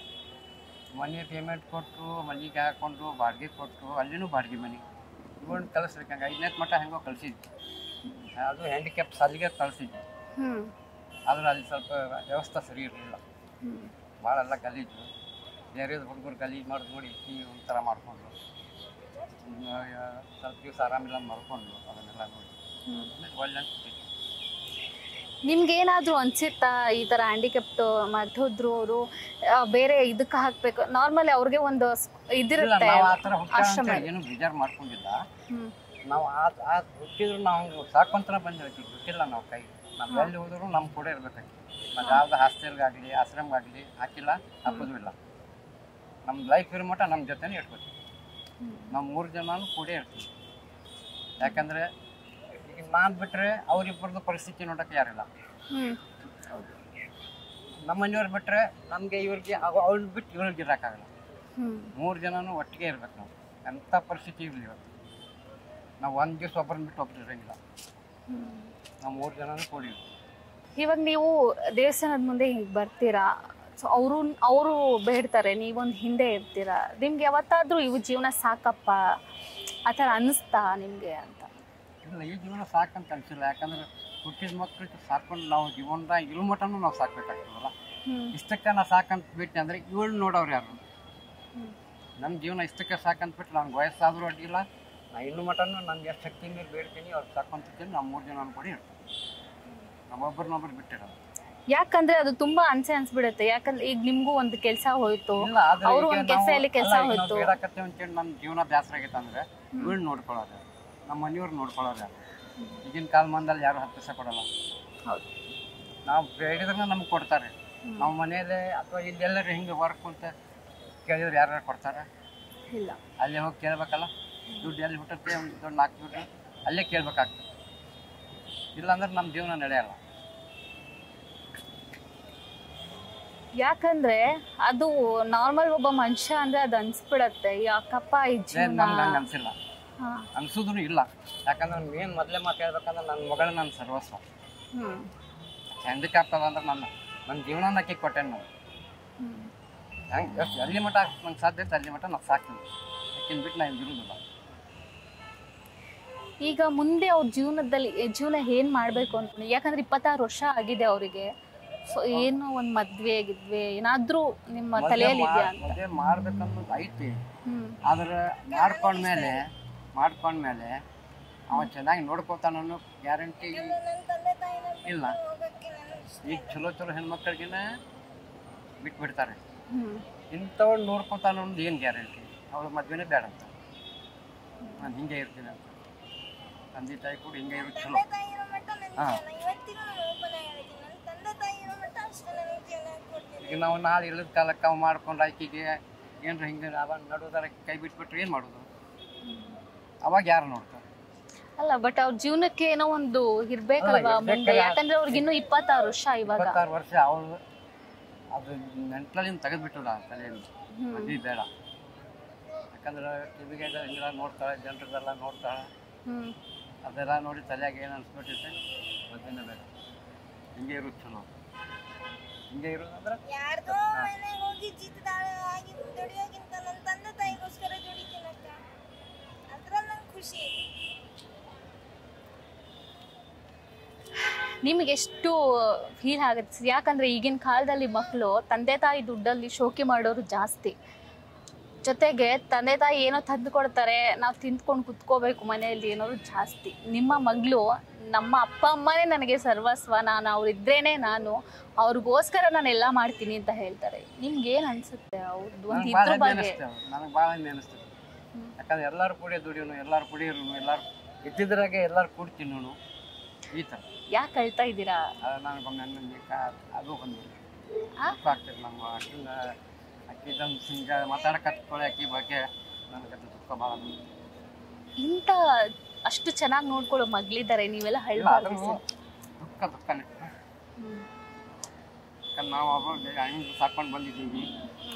ಮನೆ ಪೇಮೆಂಟ್ ಕೊಟ್ಟು, ಮನೆಗೆ ಹಾಕ್ಕೊಂಡು ಬಾಡಿಗೆ ಕೊಟ್ಟು, ಅಲ್ಲಿನೂ ಬಾಡಿಗೆ ಮನೆ ಇವ್ರನ್ನ ಕಲಿಸ್ಬೇಕಂಗೆ 5ನೇ ಮಟ್ಟ ಹೆಂಗೋ ಕಲಿಸಿದ್ವಿ. ಅದು ಹ್ಯಾಂಡಿಕ್ಯಾಪ್ ಸಾಲಿಗೆ ಕಳಿಸಿದ್ವಿ. ಆದ್ರೆ ಅಲ್ಲಿ ಸ್ವಲ್ಪ ವ್ಯವಸ್ಥೆ ಸರಿ ಇರಲಿಲ್ಲ. ಭಾಳ ಎಲ್ಲ ಗಲೀಜು, ಬೇರೆ ಹುಡುಗರು ಗಲೀಜು ಮಾಡೋದು ನೋಡಿ ಒಂಥರ ಮಾಡಿಕೊಂಡ್ರು. ಸ್ವಲ್ಪ ದಿವಸ ಆರಾಮಿಲ್ಲ ಮರ್ಕೊಂಡ್ರು. ಅದನ್ನೆಲ್ಲ ನೋಡಿ ಒಳ್ಳೆ ನಿಮ್ಗೇನಾದರೂ ಅನ್ಸಿತ್ತಾ ಈ ಥರ ಹ್ಯಾಂಡಿಕ್ಯಾಪ್ಟ್ ಮತ್ತೋದ್ರು ಅವರು ಬೇರೆ ಇದಕ್ಕೆ ಹಾಕ್ಬೇಕು? ನಾರ್ಮಲಿ ಅವ್ರಿಗೆ ಒಂದು ಇದಿರುತ್ತೆ ಆಶ್ರಮ. ಏನು ಬೇಜಾರು ಮಾಡ್ಕೊಂಡಿಲ್ಲ. ನಾವು ಹುಟ್ಟಿದ್ರು ನಾವು ಸಾಕೊಂತರ ಬಂದಿರ್ತೀವಿ. ಗೊತ್ತಿಲ್ಲ ನಾವು ಕೈ ನಾವು ಎಲ್ಲಿ ಹೋದ್ರು ನಮ್ಮ ಕೂಡ ಇರ್ಬೇಕಾಗಿ. ಮತ್ತು ಯಾವ್ದು ಹಾಸ್ಟೆಲ್ಗಾಗಲಿ ಆಶ್ರಮಗಾಗಲಿ ಹಾಕಿಲ್ಲ, ಹಾಕೋದು ಇಲ್ಲ. ನಮ್ಮ ಲೈಫ್ ಇರೋ ಮಟ್ಟ ನಮ್ಮ ಜೊತೆನೇ ಇಟ್ಕೋತೀವಿ. ನಾವು 3 ಜನನೂ ಕೂಡ ಇರ್ತೀವಿ. ಯಾಕಂದರೆ ಈಗ ನಾನು ಬಿಟ್ಟರೆ ಅವರಿಬ್ಬರದ್ದು ಪರಿಸ್ಥಿತಿ ನೋಡೋಕ್ಕೆ ಯಾರಿಲ್ಲ. ನಮ್ಮ ಮನೆಯವ್ರು ಬಿಟ್ಟರೆ ನಮಗೆ ಇವ್ರಿಗೆ ಅವ್ರನ್ನ ಬಿಟ್ಟು ಇವ್ರಿಗೆ ಇರೋಕ್ಕಾಗಲ್ಲ. 3 ಜನನೂ ಒಟ್ಟಿಗೆ ಇರ್ಬೇಕು. ನಾವು ಎಂಥ ಪರಿಸ್ಥಿತಿ ಇರಲಿ ಇವತ್ತು ನಾವು ಒಂದು ದಿವಸ ಒಬ್ಬರನ್ನ ಬಿಟ್ಟು ಒಬ್ಬರು ಇರೋಂಗಿಲ್ಲ. ನಾವು 3 ಜನನೂ ಕೂಡಿ. ಇವಾಗ ನೀವು ದೇವಸ್ಥಾನದ ಮುಂದೆ ಹಿಂಗೆ ಬರ್ತೀರಾ, ಸೊ ಅವರು ಬೇಡ್ತಾರೆ, ನೀವೊಂದು ಹಿಂದೆ ಇರ್ತೀರಾ. ನಿಮ್ಗೆ ಯಾವತ್ತಾದರೂ ಇವು ಜೀವನ ಸಾಕಪ್ಪ ಆ ಥರ ಅನ್ನಿಸ್ತಾ ನಿಮಗೆ ಅಂತ? ಇಲ್ಲ, ಈ ಜೀವನ ಸಾಕಂತ ಅನಿಸಿಲ್ಲ. ಯಾಕಂದ್ರೆ ಹುಟ್ಟಿದ ಮಕ್ಕಳು ಸಾಕೊಂಡು ನಾವು ಜೀವನದಾಗ ಇರೋ ಮಟನೂ ನಾವು ಸಾಕ್ಬೇಕಾಗ್ತದಲ್ಲ. ಇಷ್ಟಕ್ಕೆ ನಾ ಸಾಕಂತ ಬಿಟ್ಟು ಅಂದರೆ ಇವಳು ನೋಡೋರು ಯಾರು? ನಮ್ಮ ಜೀವನ ಇಷ್ಟಕ್ಕೆ ಸಾಕಂತ ಬಿಟ್ಟು ನನಗೆ ವಯಸ್ಸಾದರೂ ಅಡ್ಡಿಲ್ಲ. ನಾ ಇನ್ನೂ ಮಟನೂ ನನಗೆ ಎಷ್ಟು ಶಕ್ತಿ ಮೇಲೆ ಬೇಡ್ತೀನಿ ಅವ್ರು ಸಾಕೊಂತಿರ್ತೀನಿ. ನಾವು 3 ಜನ ಕೂಡ ಇರ್ತೀವಿ. ನಾವೊಬ್ಬರನ್ನೊಬ್ಬರು ಬಿಟ್ಟಿರೋದು. ಯಾಕಂದ್ರೆ ಅದು ತುಂಬಾ ಅನ್ಸ್ಬಿಡುತ್ತೆ. ಯಾಕಂದ್ರೆ ಈಗ ನಿಮ್ಗೂ ಒಂದು ಕೆಲಸ ಹೋಯ್ತು, ಅವರು ಒಂದು ಕೆಫೆಯಲ್ಲಿ ಕೆಲಸ ಹೋಯ್ತು. ಬೇಡಕತ್ತೆ ಅಂತೇಳಿ ನನ್ನ ಜೀವನ ಬೇಸರ ಆಗೈತೆ ಅಂದ್ರೆ ಇವಳು ನೋಡ್ಕೊಳ್ಳೋದು, ನಮ್ಮ ಮನೆಯವ್ರು ನೋಡ್ಕೊಳ್ಳೋದು ಯಾರು? ಈಗಿನ ಕಾಲ ಮಂದಲ್ಲಿ ಯಾರು 10 ಪೈಸೆ ಕೊಡಲ್ಲ. ಹೌದು, ನಾವು ಬೇಡಿದ್ರೆ ನಮ್ಗೆ ಕೊಡ್ತಾರೆ. ನಾವು ಮನೆಯಲ್ಲೇ ಅಥವಾ ಇಲ್ಲೆಲ್ಲರೂ ಹಿಂಗೆ ವರ್ಕ್ ಅಂತ ಕೇಳಿದ್ರೆ ಯಾರು ಕೊಡ್ತಾರೆ? ಇಲ್ಲ. ಅಲ್ಲೇ ಹೋಗಿ ಕೇಳ್ಬೇಕಲ್ಲ. ದುಡ್ಡು ಎಲ್ಲಿ ಹುಟ್ಟುತ್ತೆ, ಒಂದು ದೊಡ್ಡ 4 ದುಡ್ಡು ಅಲ್ಲೇ ಕೇಳ್ಬೇಕಾಗ್ತದೆ. ಇಲ್ಲಾಂದ್ರೆ ನಮ್ಮ ಜೀವನ ನಡೆಯಲ್ಲ. ಯಾಕಂದ್ರೆ ಅದು ನಾರ್ಮಲ್ ಒಬ್ಬ ಮನುಷ್ಯ ಅಂದ್ರೆ ಅದು ಅನ್ಸ್ಬಿಡತ್ತೆ, ಯಾಕಪ್ಪ ಈ ಜೀವನ ಅನ್ಸಿಲ್ಲ, ಅನ್ಸೋದು ಇಲ್ಲ. ಯಾಕಂದ್ರೆ ಮೇನ್ ಮೊದಲೇ ಮಾತು ಹೇಳ್ಬೇಕಂದ್ರೆ ನನ್ನ ಮಗಳು ನನ್ನ ಸರ್ವಸ್ವ. ಹ್ಯಾಂಡಿಕ್ಯಾಪ್ ಅಂದ್ರೆ ನನ್ನ ಜೀವನ ಆಕೆ ಕೊಟ್ಟೇನೆ. ನಾನು ಹೆಂಗೆ ಎಷ್ಟು ಅಲ್ಲಿ ಮಟ್ಟ ನಂಗೆ ಸಾಧ್ಯ ಇತ್ತು ಅಲ್ಲಿ ಮಟ್ಟ ನಾನು ಸಾಕ್ತೀನಿ. ಆಕಿನ ಬಿಟ್ಟು ನಾನು ಇರೋದಿಲ್ಲ. ಈಗ ಮುಂದೆ ಅವ್ರ ಜೀವನ ಏನ್ ಮಾಡ್ಬೇಕು ಅನ್ಕೊಂಡು? ಯಾಕಂದ್ರೆ 26 ವರ್ಷ ಆಗಿದೆ ಅವರಿಗೆ. ಸೊ ಏನೋ ಒಂದು ಮದ್ವೆ ಆಗಿದ್ವಿ ಏನಾದ್ರೂ ನಿಮ್ಮ ತಲೆಯಲ್ಲಿ ಇದೆಯಾ ಅಂತ? ಮದುವೆ ಮಾಡ್ಬೇಕನ್ನೋದು ಐತಿ. ಆದ್ರೆ ಮಾಡ್ಕೊಂಡ್ಮೇಲೆ ಅವ ಚೆನ್ನಾಗಿ ನೋಡ್ಕೋತಾನ ಅನ್ನೋ ಗ್ಯಾರಂಟಿ ಇಲ್ಲ. ಈಗ ಚಲೋ ಹೆಣ್ಮಕ್ಳಿಗಿನ ಬಿಟ್ಬಿಡ್ತಾರೆ. ಇಂಥವ್ಳು ನೋಡ್ಕೊತಾನ ಅನ್ನೋದು ಏನು ಗ್ಯಾರಂಟಿ? ಅವಳು ಮದ್ವೆನೇ ಬೇಡ ಅಂತ, ನಾನು ಹಿಂಗೆ ಇರ್ತೀನಿ ಅಂತ ತಂದೆ ತಾಯಿ ಕೂಡ ಹಿಂಗೆ ಇರೋದು ಚಲೋ. ಈಗ ನಾವು ನಾಳೆ ಇಲ್ಲದ ಕಾಲಕ್ಕೆ ಅವು ಮಾಡ್ಕೊಂಡು ಆಕೆಗೆ ಏನ್ರ ಹಿಂಗೆ ಅವಾಗ ನಡುವುದಾರ ಕೈ ಬಿಟ್ಬಿಟ್ರೆ ಏನು ಮಾಡೋದು? ಅವಾಗ ಯಾರು ನೋಡ್ತಾರೆ? ಅಲ್ಲ ಬಟ್ ಅವ್ರ ಜೀವನಕ್ಕೆ ಏನೋ ಒಂದು ಇರ್ಬೇಕಲ್ವಾ ಮುಂದೆ, ಯಾಕಂದ್ರೆ ಅವ್ರಿಗೆ ಇನ್ನೂ 26 ವರ್ಷ ಇವಾಗ. 26 ವರ್ಷ ಅವಳು ಅದು ನೆಂಟ್ಲಿಂದ ತೆಗೆದ್ಬಿಟ್ಟಲ್ಲ ತಲೆಯಲ್ಲಿ, ಮದ್ವೆ ಬೇಡ. ಯಾಕಂದ್ರೆ ಟಿವಿಗೆ ಹಿಂಗೆಲ್ಲ ನೋಡ್ತಾಳೆ, ಜನರದೆಲ್ಲ ನೋಡ್ತಾಳೆ, ಅದೆಲ್ಲ ನೋಡಿ ತಲೆಯಾಗ ಏನು ಅನ್ಸ್ಬಿಟ್ಟಿರುತ್ತೆ, ಮದ್ವೆನೇ ಬೇಡ, ಹಿಂಗೆ ಇರೋದು ಚಲೋ. ಹಿಂಗೆ ಇರೋದಂದ್ರೆ ಯಾರ್ದೋ ಮನೆಗೆ ಹೋಗಿ ಜೀತದಾಳಾಗಿ ದುಡಿಯೋಗಿಂತ ನನ್ನ ತಂದೆ ತಾಯಿಗೋಸ್ಕರ ದುಡಿತೀನಕ್ಕ, ಅದ್ರಲ್ಲಿ ನಂಗೆ ಖುಷಿ. ನಿಮಗೆ ಎಷ್ಟು ಫೀಲ್ ಆಗುತ್ತೆ? ಯಾಕಂದ್ರೆ ಈಗಿನ ಕಾಲದಲ್ಲಿ ಮಕ್ಕಳು ತಂದೆ ತಾಯಿ ದುಡ್ಡಲ್ಲಿ ಶೋಕಿ ಮಾಡೋರು ಜಾಸ್ತಿ. ಜೊತೆಗೆ ತಂದೆ ತಾಯಿ ಏನೋ ತಂದು ಕೊಡ್ತಾರೆ, ನಾವು ತಿಂದ್ಕೊಂಡು ಕುತ್ಕೋಬೇಕು ಮನೆಯಲ್ಲಿ ಅನ್ನೋರು ಜಾಸ್ತಿ. ನಿಮ್ಮ ಮಗಳು ನಮ್ಮ ಅಪ್ಪ ಅಮ್ಮನೇ ನನಗೆ ಸರ್ವಸ್ವ, ನಾನು ಅವ್ರಿದ್ರೇನೆ ನಾನು, ಅವ್ರಿಗೋಸ್ಕರ ನಾನು ಎಲ್ಲ ಮಾಡ್ತೀನಿ ಅಂತ ಹೇಳ್ತಾರೆ. ನಿಮ್ಗೆ ಏನು ಅನ್ಸುತ್ತೆ ಅವ್ರದ್ದು ಒಂದು ಇದ್ರ ಬಗ್ಗೆ? ನನಗೆ ಭಾಳ ಅನಿಸ್ತದೆ. ಯಾಕಂದ್ರೆ ಎಲ್ಲರೂ ಕೂಡಿ ದುಡಿಯೋನು, ಎಲ್ಲರೂ ಕೂಡಿ ಇರೋನು, ಎಲ್ಲರೂ ಇದ್ದಿದ್ರಾಗೆ ಎಲ್ಲರೂ ಕೂಡಿ ತಿನ್ನೋನು, ಈ ಥರ. ಯಾಕೆ ಹೇಳ್ತಾ ಇದ್ದೀರಾ? ನನಗೆ ನನ್ನ ಅದು ಬಂದಿಲ್ಲ ಆಗ್ತದೆ. ನಮ್ಮ ಅಷ್ಟನ್ನ ಅಕ್ಕಿ ತಂದು ಹಿಂಗೆ ಮಾತಾಡಕತ್ಕೊಳ್ಳಿ ಅಕ್ಕಿ ಬಗ್ಗೆ ನನಗೆ ಅದು ದುಃಖ ಭಾಳ. ಇಂಥ ಅಷ್ಟು ಚೆನ್ನಾಗಿ ನೋಡ್ಕೊಳ್ಳೋ ಮಗಳಿದ್ದಾರೆ, ನೀವೆಲ್ಲ ಅದ್ರ ದುಃಖನೇ. ಯಾಕಂದ್ರೆ ನಾವು ಅವಾಗ ಹೆಂಗೆ ಸಾಕೊಂಡು ಬಂದಿದ್ದೀವಿ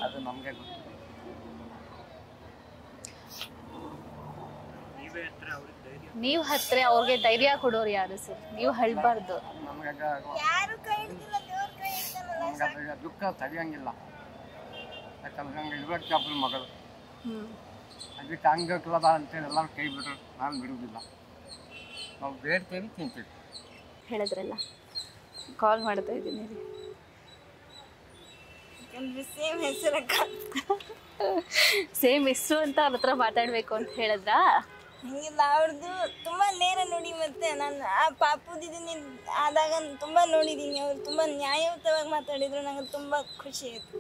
ಅದು ನಮಗೆ ಗೊತ್ತು. ನೀವು ಹತ್ರ ಅವ್ರಿಗೆ ಧೈರ್ಯ ಕೊಡೋರು ಯಾರು ಸರ್? ನೀವು ಹೇಳ್ಬಾರ್ದು. ನಮಗೆ ಯಾರು ಕೈ ಹಿಡ್ದಿಲ್ಲ, ದೇವ್ರ ಕೈ ಹಿಡ್ತಾನಲ್ಲ. ನಮ್ಗೆ ದುಃಖ ತೆಗಿಯಂಗಿಲ್ಲ. ಯಾಕಂದ್ರೆ ಹಂಗೆ ಇರ್ಬೇಕು ಒಬ್ಬರ ಮಗಳು, ಅದಕ್ಕೆ ಹಂಗೆ ಇಟ್ಲದ ಅಂತೇಳಿ ಎಲ್ಲರೂ ಕೈ ಬಿಡ್ರು, ನಾನು ಬಿಡುವುದಿಲ್ಲ. ನಾವು ಬೇಡ್ತೇವೆ, ತಿಂತೀವಿ. ಹೇಳಿದ್ರಲ್ಲ, ಕಾಲ್ ಮಾಡ್ತಾ ಇದ್ದೀನಿ. ಯಾಕಂದ್ರೆ ಸೇಮ್ ಹೆಸರಕ್ಕ, ಸೇಮ್ ಹೆಸರು ಅಂತ ಅವ್ರ ಹತ್ರ ಮಾತಾಡಬೇಕು ಅಂತ ಹೇಳಿದ್ರಾ? ಹಂಗಿಲ್ಲ, ಅವ್ರದ್ದು ತುಂಬ ನೇರ ನುಡಿ. ಮತ್ತೆ ನಾನು ಆ ಪಾಪುದಿದ್ದೀನಿ ಆದಾಗ ತುಂಬ ನೋಡಿದ್ದೀನಿ, ಅವ್ರು ತುಂಬ ನ್ಯಾಯಯುತವಾಗಿ ಮಾತಾಡಿದ್ರು, ನಂಗೆ ತುಂಬ ಖುಷಿ ಆಯಿತು.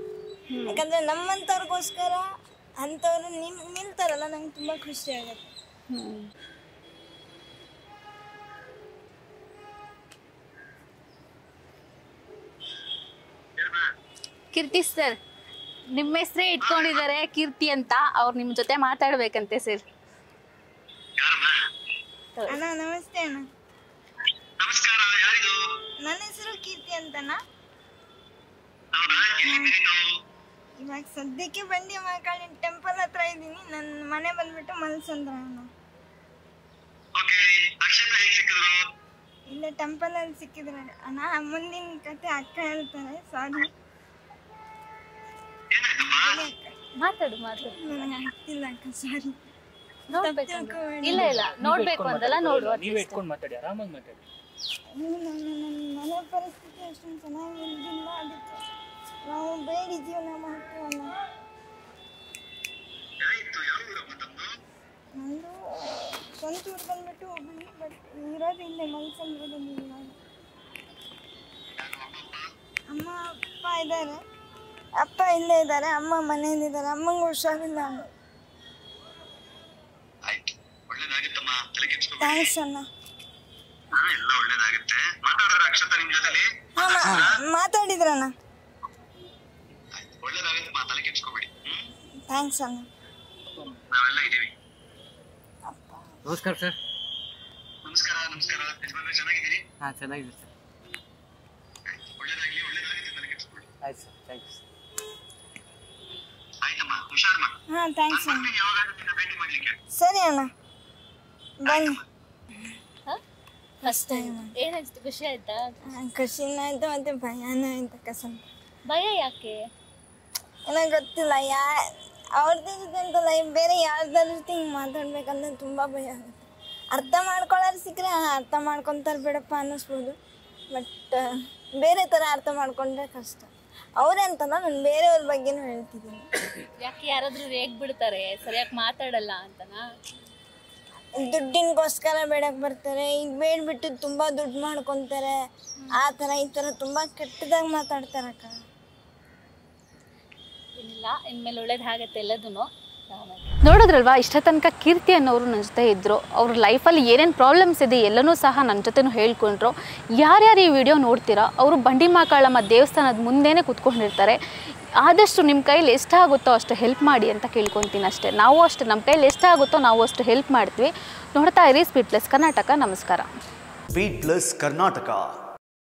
ಯಾಕಂದರೆ ನಮ್ಮಂಥವ್ರಿಗೋಸ್ಕರ ಅಂಥವ್ರು ನಿಲ್ತಾರಲ್ಲ, ನಂಗೆ ತುಂಬ ಖುಷಿ ಆಗುತ್ತೆ. ಕೀರ್ತಿ ಸರ್, ನಿಮ್ಮ ಹೆಸರೇ ಇಟ್ಕೊಂಡಿದ್ದಾರೆ ಕೀರ್ತಿ ಅಂತ, ಅವ್ರು ನಿಮ್ಮ ಜೊತೆ ಮಾತಾಡ್ಬೇಕಂತೆ ಸರ್. ಅಣ್ಣ ನಮಸ್ತೆ. ಅಣ್ಣ ನಮಸ್ಕಾರ. ಯಾರಿದು? ನನ್ನ ಹೆಸರು ಕೀರ್ತಿ ಅಂತನಾ. ಇವಾಗ ಸದ್ಯಕ್ಕೆ ಬಂಡಿ ಮಹಾಕಾಳಿ ಟೆಂಪಲ್ ಹತ್ರ ಇದ್ದೀನಿ. ನನ್ನ ಮನೆ ಬಂದ್ಬಿಟ್ಟು ಮಲ್ಸಂದ್ರ ಅಣ್ಣ. ಇಲ್ಲೇ ಟೆಂಪಲ್ ಅಲ್ಲಿ ಸಿಕ್ಕಿದ್ರೆ ಅಣ್ಣ. ಮುಂದಿನ ಕತೆ ಅಕ್ಕ ಹೇಳ್ತಾರೆ. ಸಾರಿ, ಮಾತಾಡು. ನನಗೆ ಆಗ್ತಿಲ್ಲ ಅಕ್ಕ, ಸಾರಿ. ಇಲ್ಲ ಇಲ್ಲ, ನೋಡ್ಬೇಕು ಅಂದಲ್ಲ, ನೋಡುವ. ನೀವೇ ಇಟ್ಕೊಂಡು ಮಾತಾಡಿ, ಆರಾಮಾಗಿ ಮಾತಾಡಿ. ನನ್ನ ಮನೆ ಪರಿಸ್ಥಿತಿ ಅಷ್ಟೊಂದು ಚೆನ್ನಾಗಿ ಇದ್ದಿಲ್ಲ, ಅದಕ್ಕೆ ನಾವು ಬೇಡಿ ಜೀವನ ಮಾಡ್ತೀವಣ್ಣ. ನಂದು ಸ್ವಂತ ಊರು ಬಂದ್ಬಿಟ್ಟು ಹುಬ್ಳಿ, ಬಟ್ ಇರೋದು ಇಲ್ಲೇ ಮಲ್ಸಂದ್ರದಲ್ಲಿ. ಅಮ್ಮ ಅಪ್ಪ ಇದ್ದಾರೆ, ಅಪ್ಪ ಇಲ್ಲೇ ಇದ್ದಾರೆ, ಅಮ್ಮ ಮನೆಯಲ್ಲಿದ್ದಾರೆ. ಅಮ್ಮಂಗೆ ಹುಷಾರಿಲ್ಲ. ಥ್ಯಾಂಕ್ಸ್ ಅಣ್ಣ. ಮಾತಾಡಿದ್ರಣ್ಣ. ಥ್ಯಾಂಕ್ಸ್ ಅಣ್ಣ. ನಮಸ್ಕಾರ ಸರ್. ನಮಸ್ಕಾರ. ನಮಸ್ಕಾರ. ಚೆನ್ನಾಗಿದ್ದೀರಿ? ಹಾಂ, ಚೆನ್ನಾಗಿದೆ ಸರ್. ಆಯ್ತು ಸರ್, ಥ್ಯಾಂಕ್ಸ್. ಆಯ್ತಮ್ಮ, ಹುಷಾರಮ್ಮ. ಹಾಂ, ಥ್ಯಾಂಕ್ಸ್ ಅಣ್ಣ. ಭೇಟಿ ಮಾಡ್ಲಿಕ್ಕೆ. ಸರಿ ಅಣ್ಣ, ಬನ್ನಿ. ಫಸ್ಟ್ ಟೈಮ್ ಏನಾಯ್ತು? ಖುಷಿ ಆಯ್ತಾ? ಖುಷಿನ ಆಯ್ತು, ಮತ್ತೆ ಭಯನೂ ಆಯ್ತು ಅಕ್ಕ. ಸ್ವಲ್ಪ ಭಯ ಯಾಕೆ? ಏನೋ ಗೊತ್ತಿಲ್ಲ. ಅವ್ರದ್ದು ಜೊತೆ ಅಂತಲ್ಲ, ಬೇರೆ ಯಾರ್ದಾರ ಜೊತೆ ಹಿಂಗೆ ಮಾತಾಡ್ಬೇಕಂದ್ರೆ ತುಂಬ ಭಯ ಆಗುತ್ತೆ. ಅರ್ಥ ಮಾಡ್ಕೊಳ್ಳೋರು ಸಿಕ್ಕರೆ ಅರ್ಥ ಮಾಡ್ಕೊತಾರೆ ಬಿಡಪ್ಪ ಅನ್ನಿಸ್ಬೋದು, ಬಟ್ ಬೇರೆ ಥರ ಅರ್ಥ ಮಾಡ್ಕೊಂಡ್ರೆ ಕಷ್ಟ. ಅವರೇ ಅಂತಲ್ಲ, ನಾನು ಬೇರೆಯವ್ರ ಬಗ್ಗೆನೂ ಹೇಳ್ತಿದ್ದೀನಿ. ಯಾಕೆ ಯಾರಾದ್ರೂ ರೇಗ್ ಬಿಡ್ತಾರೆ, ಸರಿಯಾಗಿ ಮಾತಾಡಲ್ಲ ಅಂತನಾ? ದುಡ್ಡಿನಗೋಸ್ಕರ ಬೇಡಕ್ಕೆ ಬರ್ತಾರೆ, ಈಗ ಬೇಡ್ಬಿಟ್ಟು ತುಂಬ ದುಡ್ಡು ಮಾಡ್ಕೊತಾರೆ, ಆ ಥರ ಈ ಥರ ತುಂಬ ಕೆಟ್ಟದಾಗಿ ಮಾತಾಡ್ತಾರಕ್ಕ. ಇಲ್ಲ, ಇನ್ಮೇಲೆ ಒಳ್ಳೇದಾಗತ್ತೆ ಎಲ್ಲದೂ. ನೋಡಿದ್ರಲ್ವಾ, ಇಷ್ಟ ತನಕ ಕೀರ್ತಿ ಅನ್ನೋರು ನನ್ನ ಜೊತೆ ಇದ್ದರು. ಅವ್ರ ಲೈಫಲ್ಲಿ ಏನೇನು ಪ್ರಾಬ್ಲಮ್ಸ್ ಇದೆ ಎಲ್ಲನೂ ಸಹ ನನ್ನ ಜೊತೆನೂ ಹೇಳ್ಕೊಂಡ್ರು. ಯಾರ್ಯಾರು ಈ ವಿಡಿಯೋ ನೋಡ್ತೀರಾ ಅವರು ಬಂಡಿ ಮಹಾಕಾಳಮ್ಮ ದೇವಸ್ಥಾನದ ಮುಂದೆನೇ ಕೂತ್ಕೊಂಡಿರ್ತಾರೆ. ಆದಷ್ಟು ನಿಮ್ಮ ಕೈಲಿ ಎಷ್ಟಾಗುತ್ತೋ ಅಷ್ಟು ಹೆಲ್ಪ್ ಮಾಡಿ ಅಂತ ಕೇಳ್ಕೊತೀನಿ ಅಷ್ಟೇ. ನಾವು ಅಷ್ಟೇ ನಮ್ಮ ಕೈಲಿ ಎಷ್ಟಾಗುತ್ತೋ ನಾವು ಅಷ್ಟು ಹೆಲ್ಪ್ ಮಾಡ್ತೀವಿ. ನೋಡ್ತಾ ಇರಿ ಸ್ಪೀಡ್ ಪ್ಲಸ್ ಕರ್ನಾಟಕ. ನಮಸ್ಕಾರ. Speed plus Karnataka.